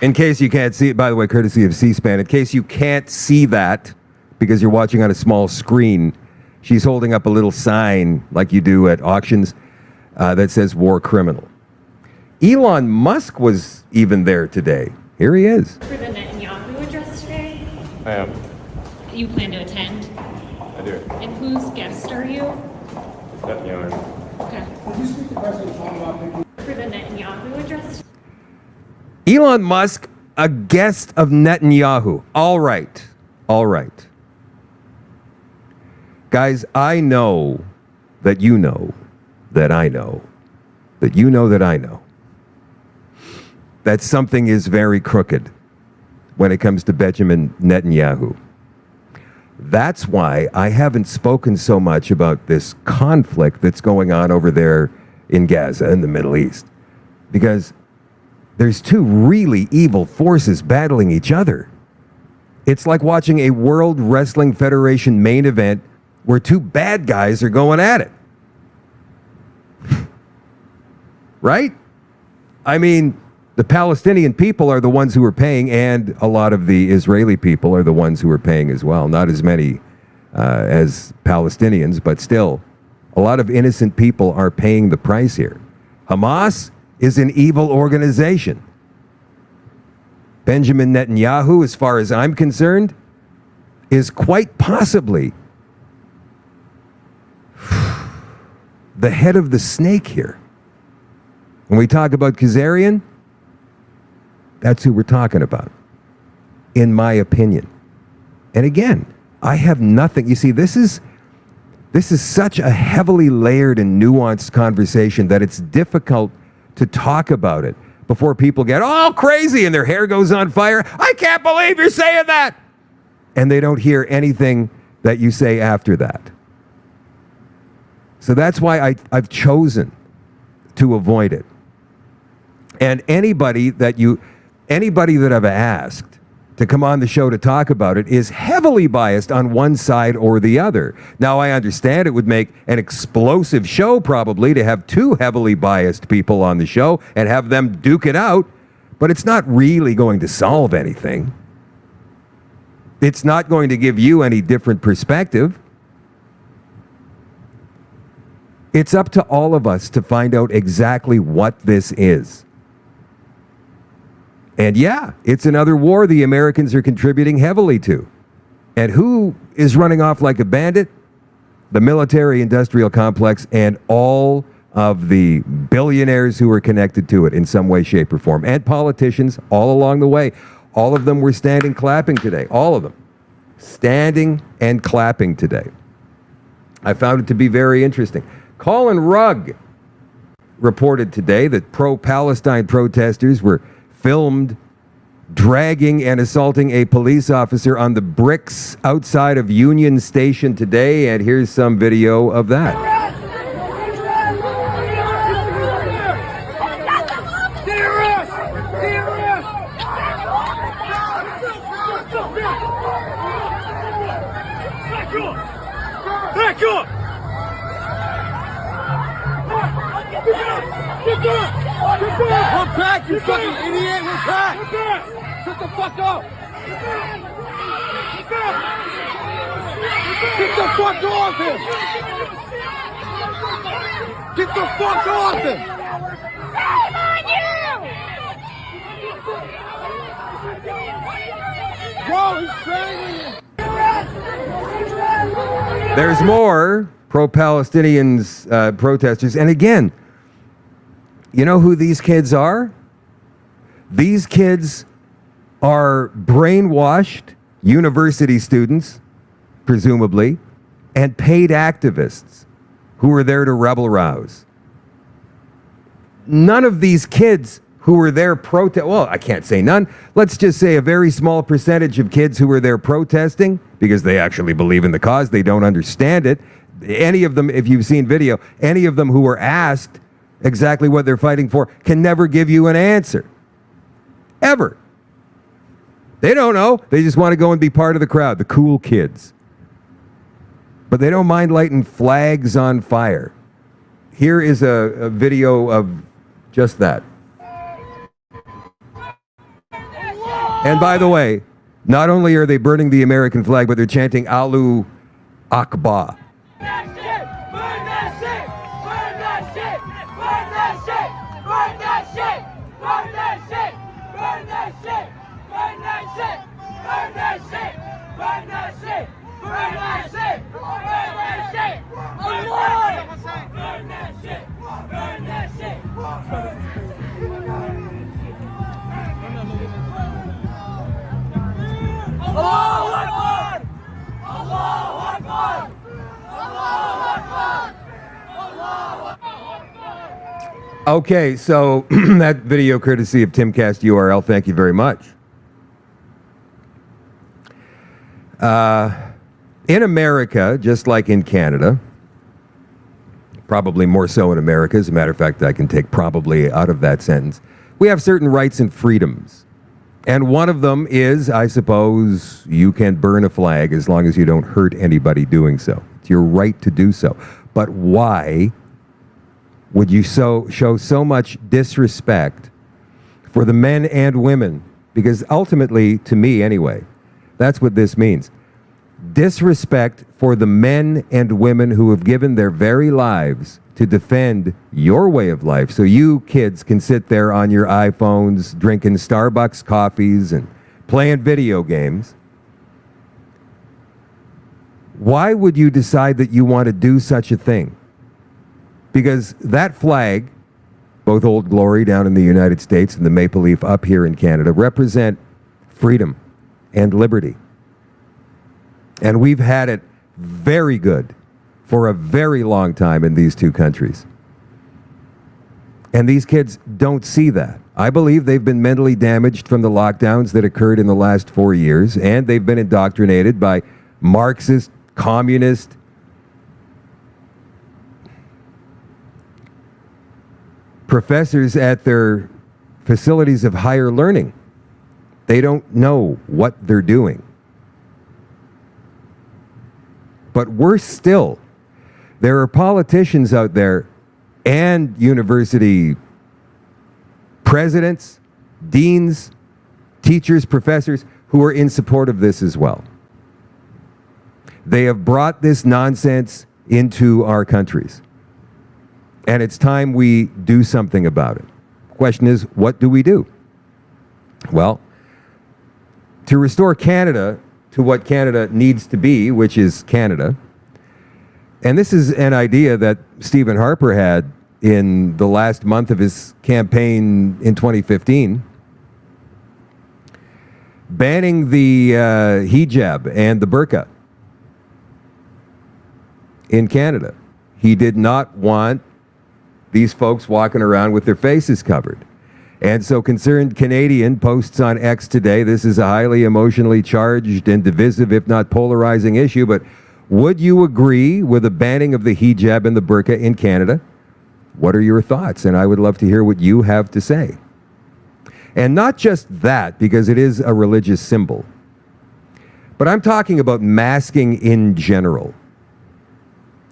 In case you can't see it, by the way, courtesy of C-SPAN, in case you can't see that because you're watching on a small screen, she's holding up a little sign like you do at auctions that says war criminal. Elon Musk was even there today. Here he is. For the Netanyahu address today? I am. You plan to attend? I do. And whose guest are you? Netanyahu. Okay. Did you speak to President Trump about for the Netanyahu address? Elon Musk, a guest of Netanyahu. All right. Guys, I know that you know that I know that you know that I know that something is very crooked when it comes to Benjamin Netanyahu. That's why I haven't spoken so much about this conflict that's going on over there in Gaza, in the Middle East. Because there's two really evil forces battling each other. It's like watching a World Wrestling Federation main event where two bad guys are going at it. Right? I mean, the Palestinian people are the ones who are paying, and a lot of the Israeli people are the ones who are paying as well. Not as many as Palestinians, but still, a lot of innocent people are paying the price here. Hamas is an evil organization. Benjamin Netanyahu, as far as I'm concerned, is quite possibly the head of the snake here. When we talk about Kazarian, that's who we're talking about, in my opinion. And again, I have nothing. You see, this is such a heavily layered and nuanced conversation that it's difficult to talk about it before people get all crazy and their hair goes on fire. I can't believe you're saying that. And they don't hear anything that you say after that. So that's why I've chosen to avoid it. And anybody that I've asked to come on the show to talk about it is heavily biased on one side or the other. Now, I understand it would make an explosive show probably to have two heavily biased people on the show and have them duke it out, but it's not really going to solve anything. It's not going to give you any different perspective. It's up to all of us to find out exactly what this is. And yeah, it's another war the Americans are contributing heavily to. And who is running off like a bandit? The military-industrial complex and all of the billionaires who are connected to it in some way, shape, or form. And politicians all along the way. All of them were standing clapping today. All of them. Standing and clapping today. I found it to be very interesting. Colin Rugg reported today that pro-Palestine protesters were filmed dragging and assaulting a police officer on the bricks outside of Union Station today, and here's some video of that. Back up! We're back, you fucking idiot! We're back! Shut the fuck up! Get the fuck off him! Get the fuck off him! Shame on you! Whoa, he's strangling him! There's more pro-Palestinians protesters. And again, you know who these kids are? These kids are brainwashed university students, presumably, and paid activists who are there to rebel rouse. None of these kids who were there well, I can't say none. Let's just say a very small percentage of kids who were there protesting because they actually believe in the cause. They don't understand it. Any of them, if you've seen video, any of them who were asked exactly what they're fighting for can never give you an answer. Ever. They don't know. They just want to go and be part of the crowd, the cool kids. But they don't mind lighting flags on fire. Here is a video of just that. And by the way, not only are they burning the American flag, but they're chanting Allahu Akbar. Allahu Akbar! Allahu Akbar! Allahu Akbar! Allahu Akbar! Okay, so that video courtesy of Timcast URL. Thank you very much. In America, just like in Canada, probably more so in America, as a matter of fact, I can take probably out of that sentence, we have certain rights and freedoms. And one of them is, I suppose, you can burn a flag as long as you don't hurt anybody doing so. It's your right to do so. But why would you show so much disrespect for the men and women? Because ultimately, to me anyway, that's what this means. Disrespect for the men and women who have given their very lives to defend your way of life, so you kids can sit there on your iPhones drinking Starbucks coffees and playing video games. Why would you decide that you want to do such a thing? Because that flag, both Old Glory down in the United States and the Maple Leaf up here in Canada, represent freedom and liberty. And we've had it very good for a very long time in these two countries. And these kids don't see that. I believe they've been mentally damaged from the lockdowns that occurred in the last 4 years, and they've been indoctrinated by Marxist, communist, professors at their facilities of higher learning. They don't know what they're doing. But worse still, there are politicians out there and university presidents, deans, teachers, professors who are in support of this as well. They have brought this nonsense into our countries. And it's time we do something about it. The question is, what do we do? Well, to restore Canada to what Canada needs to be, which is Canada. And this is an idea that Stephen Harper had in the last month of his campaign in 2015, banning the hijab and the burqa in Canada. He did not want these folks walking around with their faces covered. And so Concerned Canadian posts on X today, this is a highly emotionally charged and divisive, if not polarizing issue, but would you agree with the banning of the hijab and the burqa in Canada? What are your thoughts? And I would love to hear what you have to say. And not just that, because it is a religious symbol, but I'm talking about masking in general.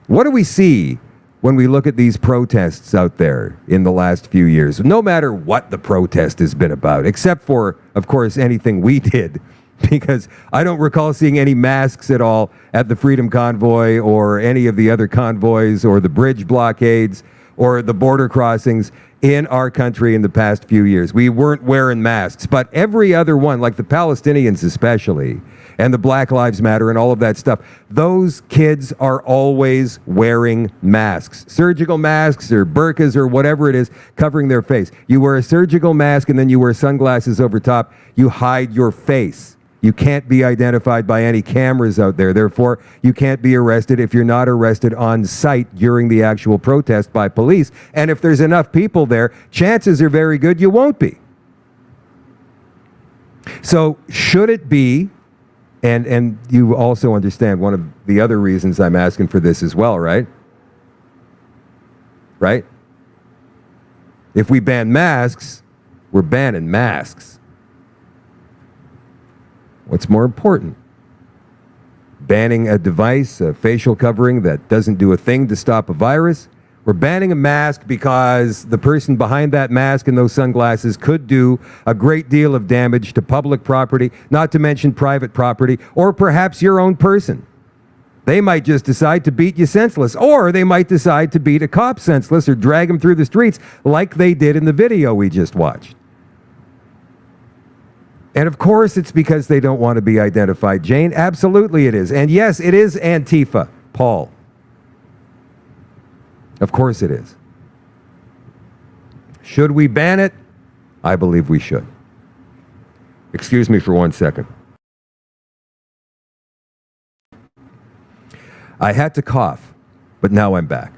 What do we see when we look at these protests out there in the last few years? No matter what the protest has been about, except for, of course, anything we did, because I don't recall seeing any masks at all at the Freedom Convoy or any of the other convoys or the bridge blockades or the border crossings in our country in the past few years. We weren't wearing masks, but every other one, like the Palestinians especially, and the Black Lives Matter and all of that stuff, those kids are always wearing masks. Surgical masks or burqas or whatever it is, covering their face. You wear a surgical mask and then you wear sunglasses over top. You hide your face. You can't be identified by any cameras out there. Therefore, you can't be arrested if you're not arrested on site during the actual protest by police. And if there's enough people there, chances are very good you won't be. So should it be, and you also understand one of the other reasons I'm asking for this as well, right? Right? If we ban masks, we're banning masks. What's more important? Banning a device, a facial covering that doesn't do a thing to stop a virus? We're banning a mask because the person behind that mask and those sunglasses could do a great deal of damage to public property, not to mention private property, or perhaps your own person. They might just decide to beat you senseless, or they might decide to beat a cop senseless or drag him through the streets like they did in the video we just watched. And of course it's because they don't want to be identified, Jane. Absolutely it is. And yes, it is Antifa, Paul. Of course it is. Should we ban it? I believe we should. Excuse me for 1 second. I had to cough, but now I'm back.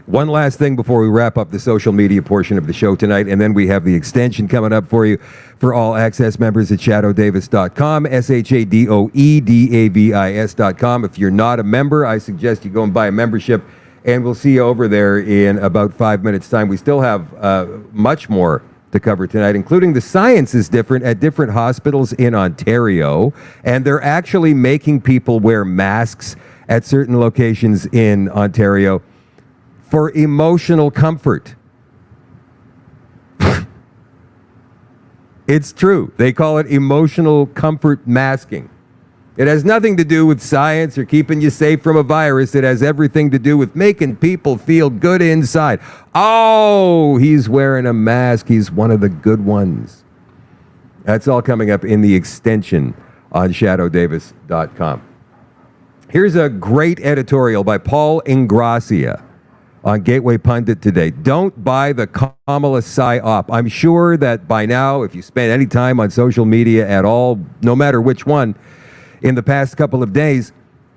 One last thing before we wrap up the social media portion of the show tonight, and then we have the extension coming up for you for all access members at shadowdavis.com, SHADOEDAVIS.com. If you're not a member, I suggest you go and buy a membership, and we'll see you over there in about 5 minutes' time. We still have much more to cover tonight, including the science is different at different hospitals in Ontario, and they're actually making people wear masks at certain locations in Ontario for emotional comfort. It's true. They call it emotional comfort masking. It has nothing to do with science or keeping you safe from a virus. It has everything to do with making people feel good inside. Oh, he's wearing a mask. He's one of the good ones. That's all coming up in the extension on shadowdavis.com. Here's a great editorial by Paul Ingrassia on Gateway Pundit today. Don't buy the Kamala psyop. I'm sure that by now, if you spend any time on social media at all, no matter which one, in the past couple of days,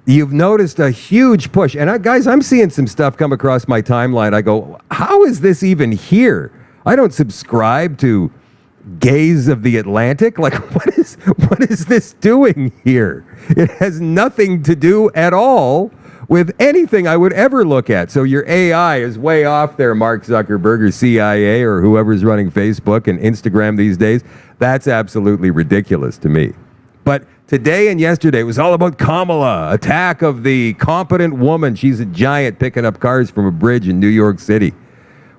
you've noticed a huge push. And guys, I'm seeing some stuff come across my timeline. I go, how is this even here? I don't subscribe to Gaze of the Atlantic. Like, what is this doing here? It has nothing to do at all with anything I would ever look at. So your AI is way off there, Mark Zuckerberg or CIA or whoever's running Facebook and Instagram these days. That's absolutely ridiculous to me. But today and yesterday, it was all about Kamala, attack of the competent woman. She's a giant picking up cars from a bridge in New York City.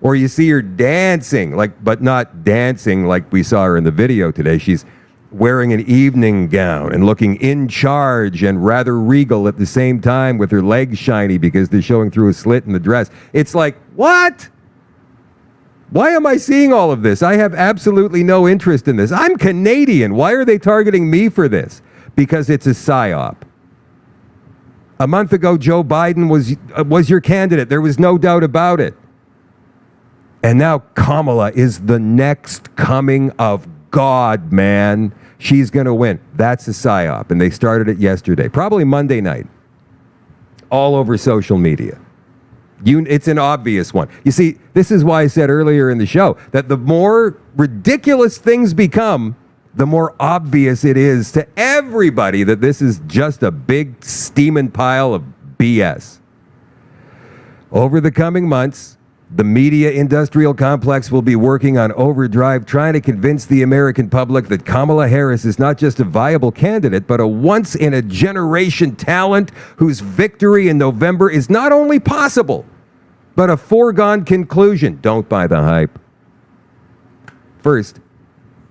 Or you see her dancing, but not dancing like we saw her in the video today. She's wearing an evening gown and looking in charge and rather regal at the same time with her legs shiny because they're showing through a slit in the dress. It's like, what? Why am I seeing all of this? I have absolutely no interest in this. I'm Canadian. Why are they targeting me for this? Because it's a psyop. A month ago, Joe Biden was your candidate. There was no doubt about it. And now Kamala is the next coming of God, man. She's going to win. That's a psyop. And they started it yesterday, probably Monday night, all over social media. It's an obvious one. You see, this is why I said earlier in the show that the more ridiculous things become, the more obvious it is to everybody that this is just a big steaming pile of BS. Over the coming months, the media industrial complex will be working on overdrive, trying to convince the American public that Kamala Harris is not just a viable candidate, but a once-in-a-generation talent whose victory in November is not only possible, but a foregone conclusion. Don't buy the hype. First,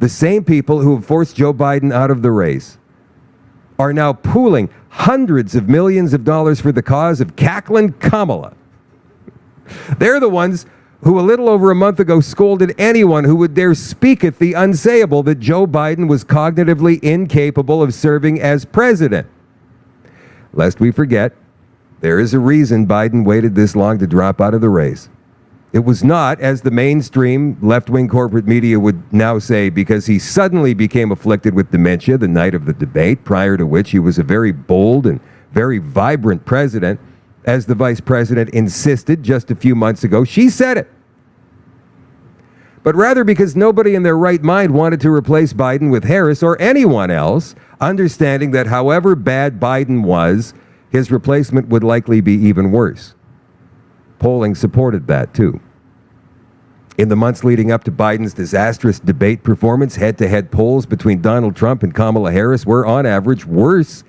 the same people who have forced Joe Biden out of the race are now pooling hundreds of millions of dollars for the cause of cackling Kamala. They're the ones who a little over a month ago scolded anyone who would dare speaketh the unsayable that Joe Biden was cognitively incapable of serving as president. Lest we forget, there is a reason Biden waited this long to drop out of the race. It was not, as the mainstream left-wing corporate media would now say, because he suddenly became afflicted with dementia the night of the debate, prior to which he was a very bold and very vibrant president. As the vice president insisted just a few months ago, she said it. But rather because nobody in their right mind wanted to replace Biden with Harris or anyone else, understanding that however bad Biden was, his replacement would likely be even worse. Polling supported that too. In the months leading up to Biden's disastrous debate performance, head-to-head polls between Donald Trump and Kamala Harris were on average worse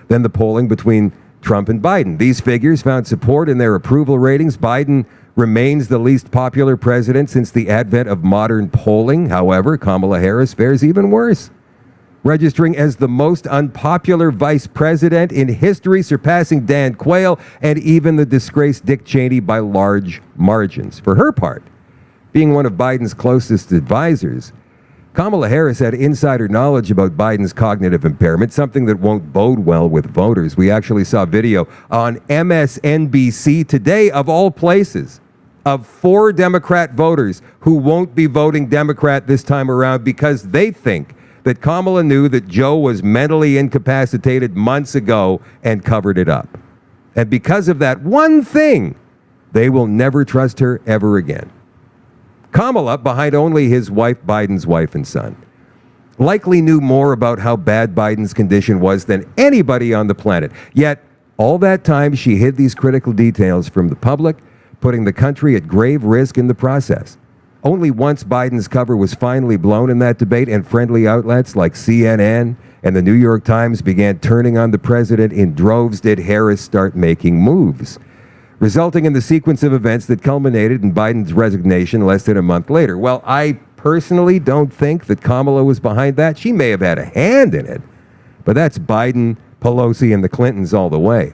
than the polling between Trump and Biden. These figures found support in their approval ratings. Biden remains the least popular president since the advent of modern polling. However, Kamala Harris fares even worse, registering as the most unpopular vice president in history, surpassing Dan Quayle and even the disgraced Dick Cheney by large margins. For her part, being one of Biden's closest advisors, Kamala Harris had insider knowledge about Biden's cognitive impairment, something that won't bode well with voters. We actually saw video on MSNBC today, of all places, of 4 Democrat voters who won't be voting Democrat this time around because they think that Kamala knew that Joe was mentally incapacitated months ago and covered it up. And because of that one thing, they will never trust her ever again. Kamala, behind only his wife, Biden's wife and son, likely knew more about how bad Biden's condition was than anybody on the planet. Yet, all that time, she hid these critical details from the public, putting the country at grave risk in the process. Only once Biden's cover was finally blown in that debate and friendly outlets like CNN and the New York Times began turning on the president in droves did Harris start making moves, resulting in the sequence of events that culminated in Biden's resignation less than a month later. Well, I personally don't think that Kamala was behind that. She may have had a hand in it, but that's Biden, Pelosi, and the Clintons all the way.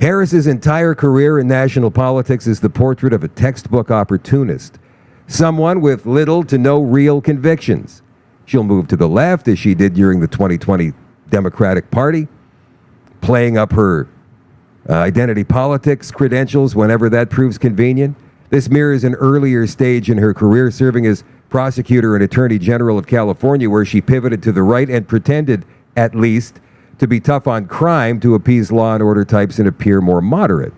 Harris's entire career in national politics is the portrait of a textbook opportunist, someone with little to no real convictions. She'll move to the left, as she did during the 2020 Democratic Party, playing up her identity politics credentials whenever that proves convenient. This mirrors an earlier stage in her career, serving as prosecutor and attorney general of California, where she pivoted to the right and pretended, at least, to be tough on crime to appease law and order types and appear more moderate.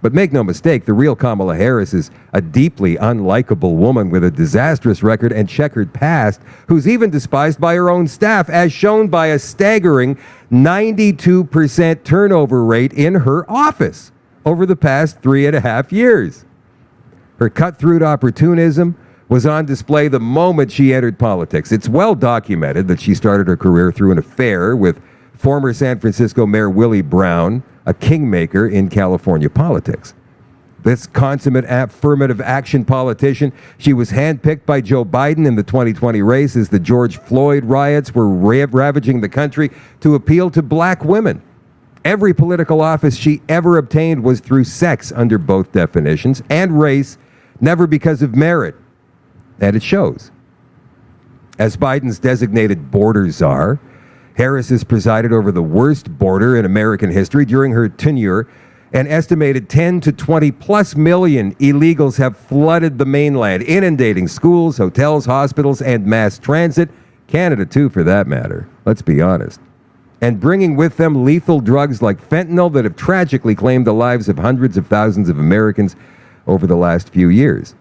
But make no mistake, the real Kamala Harris is a deeply unlikable woman with a disastrous record and checkered past, who's even despised by her own staff, as shown by a staggering 92% turnover rate in her office over the past 3.5 years. Her cut-throat opportunism was on display the moment she entered politics. It's well documented that she started her career through an affair with former San Francisco Mayor Willie Brown, a kingmaker in California politics. This consummate affirmative action politician, she was handpicked by Joe Biden in the 2020 race as the George Floyd riots were ravaging the country to appeal to black women. Every political office she ever obtained was through sex under both definitions, and race, never because of merit. And it shows. As Biden's designated border czar, Harris has presided over the worst border in American history. During her tenure, an estimated 10 to 20 plus million illegals have flooded the mainland, inundating schools, hotels, hospitals, and mass transit. Canada, too, for that matter. Let's be honest. and bringing with them lethal drugs like fentanyl that have tragically claimed the lives of hundreds of thousands of Americans over the last few years.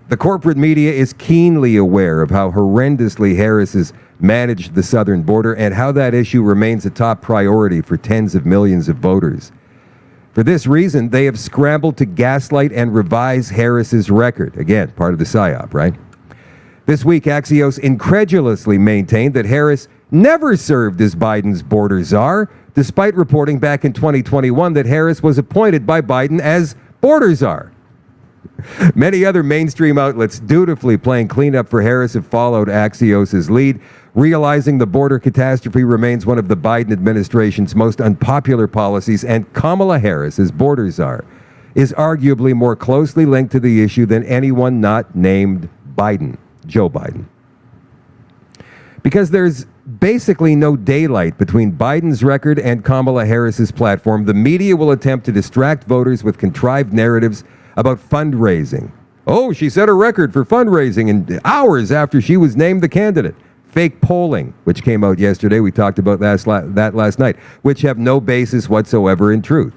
The corporate media is keenly aware of how horrendously Harris has managed the southern border and how that issue remains a top priority for tens of millions of voters. For this reason, they have scrambled to gaslight and revise Harris's record. Again, part of the PSYOP, right? This week, Axios incredulously maintained that Harris never served as Biden's border czar, despite reporting back in 2021 that Harris was appointed by Biden as border czar. Many other mainstream outlets dutifully playing cleanup for Harris have followed Axios' lead, realizing the border catastrophe remains one of the Biden administration's most unpopular policies, and Kamala Harris, as border czar, is arguably more closely linked to the issue than anyone not named Biden, Joe Biden. Because there's basically no daylight between Biden's record and Kamala Harris's platform, the media will attempt to distract voters with contrived narratives about fundraising. Oh, she set a record for fundraising in hours after she was named the candidate. Fake polling, which came out yesterday, we talked about that last night, which have no basis whatsoever in truth.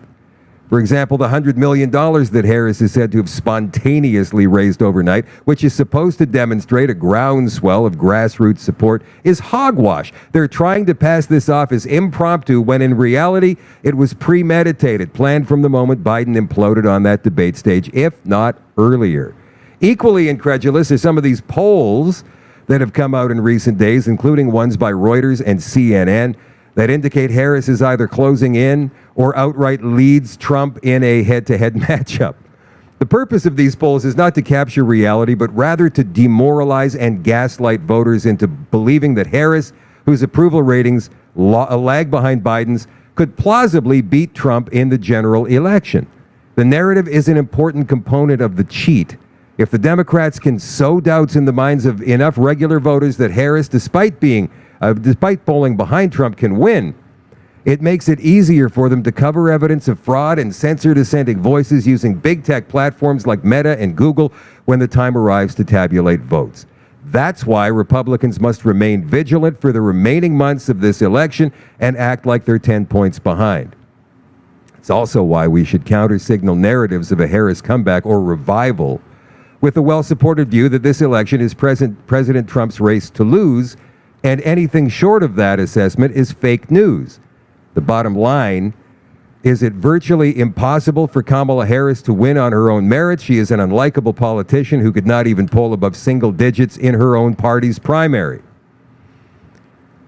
For example, the $100 million that Harris is said to have spontaneously raised overnight, which is supposed to demonstrate a groundswell of grassroots support, is hogwash. They're trying to pass this off as impromptu when in reality it was premeditated, planned from the moment Biden imploded on that debate stage, if not earlier. Equally incredulous are some of these polls that have come out in recent days, including ones by Reuters and CNN, that indicate Harris is either closing in or outright leads Trump in a head-to-head matchup. The purpose of these polls is not to capture reality, but rather to demoralize and gaslight voters into believing that Harris, whose approval ratings lag behind Biden's, could plausibly beat Trump in the general election. The narrative is an important component of the cheat. If the Democrats can sow doubts in the minds of enough regular voters that Harris, despite polling behind Trump, can win, it makes it easier for them to cover evidence of fraud and censor dissenting voices using big tech platforms like Meta and Google when the time arrives to tabulate votes. That's why Republicans must remain vigilant for the remaining months of this election and act like they're 10 points behind. It's also why we should counter-signal narratives of a Harris comeback or revival with the well-supported view that this election is President Trump's race to lose, and anything short of that assessment is fake news. The bottom line is it virtually impossible for Kamala Harris to win on her own merits. She is an unlikable politician who could not even poll above single digits in her own party's primary.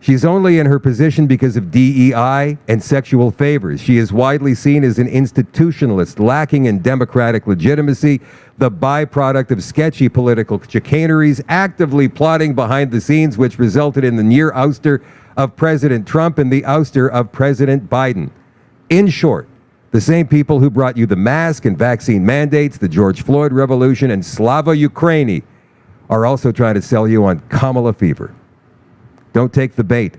She's only in her position because of DEI and sexual favors. She is widely seen as an institutionalist, lacking in democratic legitimacy, the byproduct of sketchy political chicaneries, actively plotting behind the scenes, which resulted in the near ouster of President Trump and the ouster of President Biden. In short, the same people who brought you the mask and vaccine mandates, the George Floyd revolution, and Slava Ukraini are also trying to sell you on Kamala fever. Don't take the bait.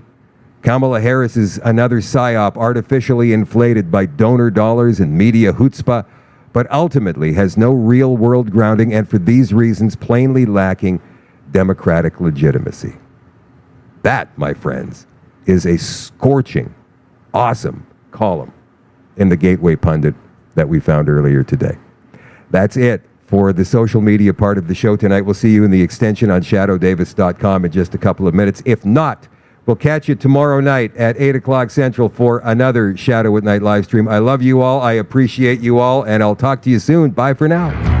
Kamala Harris is another psyop artificially inflated by donor dollars and media chutzpah, but ultimately has no real-world grounding and for these reasons plainly lacking democratic legitimacy. That, my friends, is a scorching, awesome column in the Gateway Pundit that we found earlier today. That's it for the social media part of the show tonight. We'll see you in the extension on shadowdavis.com in just a couple of minutes. If not, we'll catch you tomorrow night at 8 o'clock Central for another Shadow at Night live stream. I love you all. I appreciate you all, and I'll talk to you soon. Bye for now.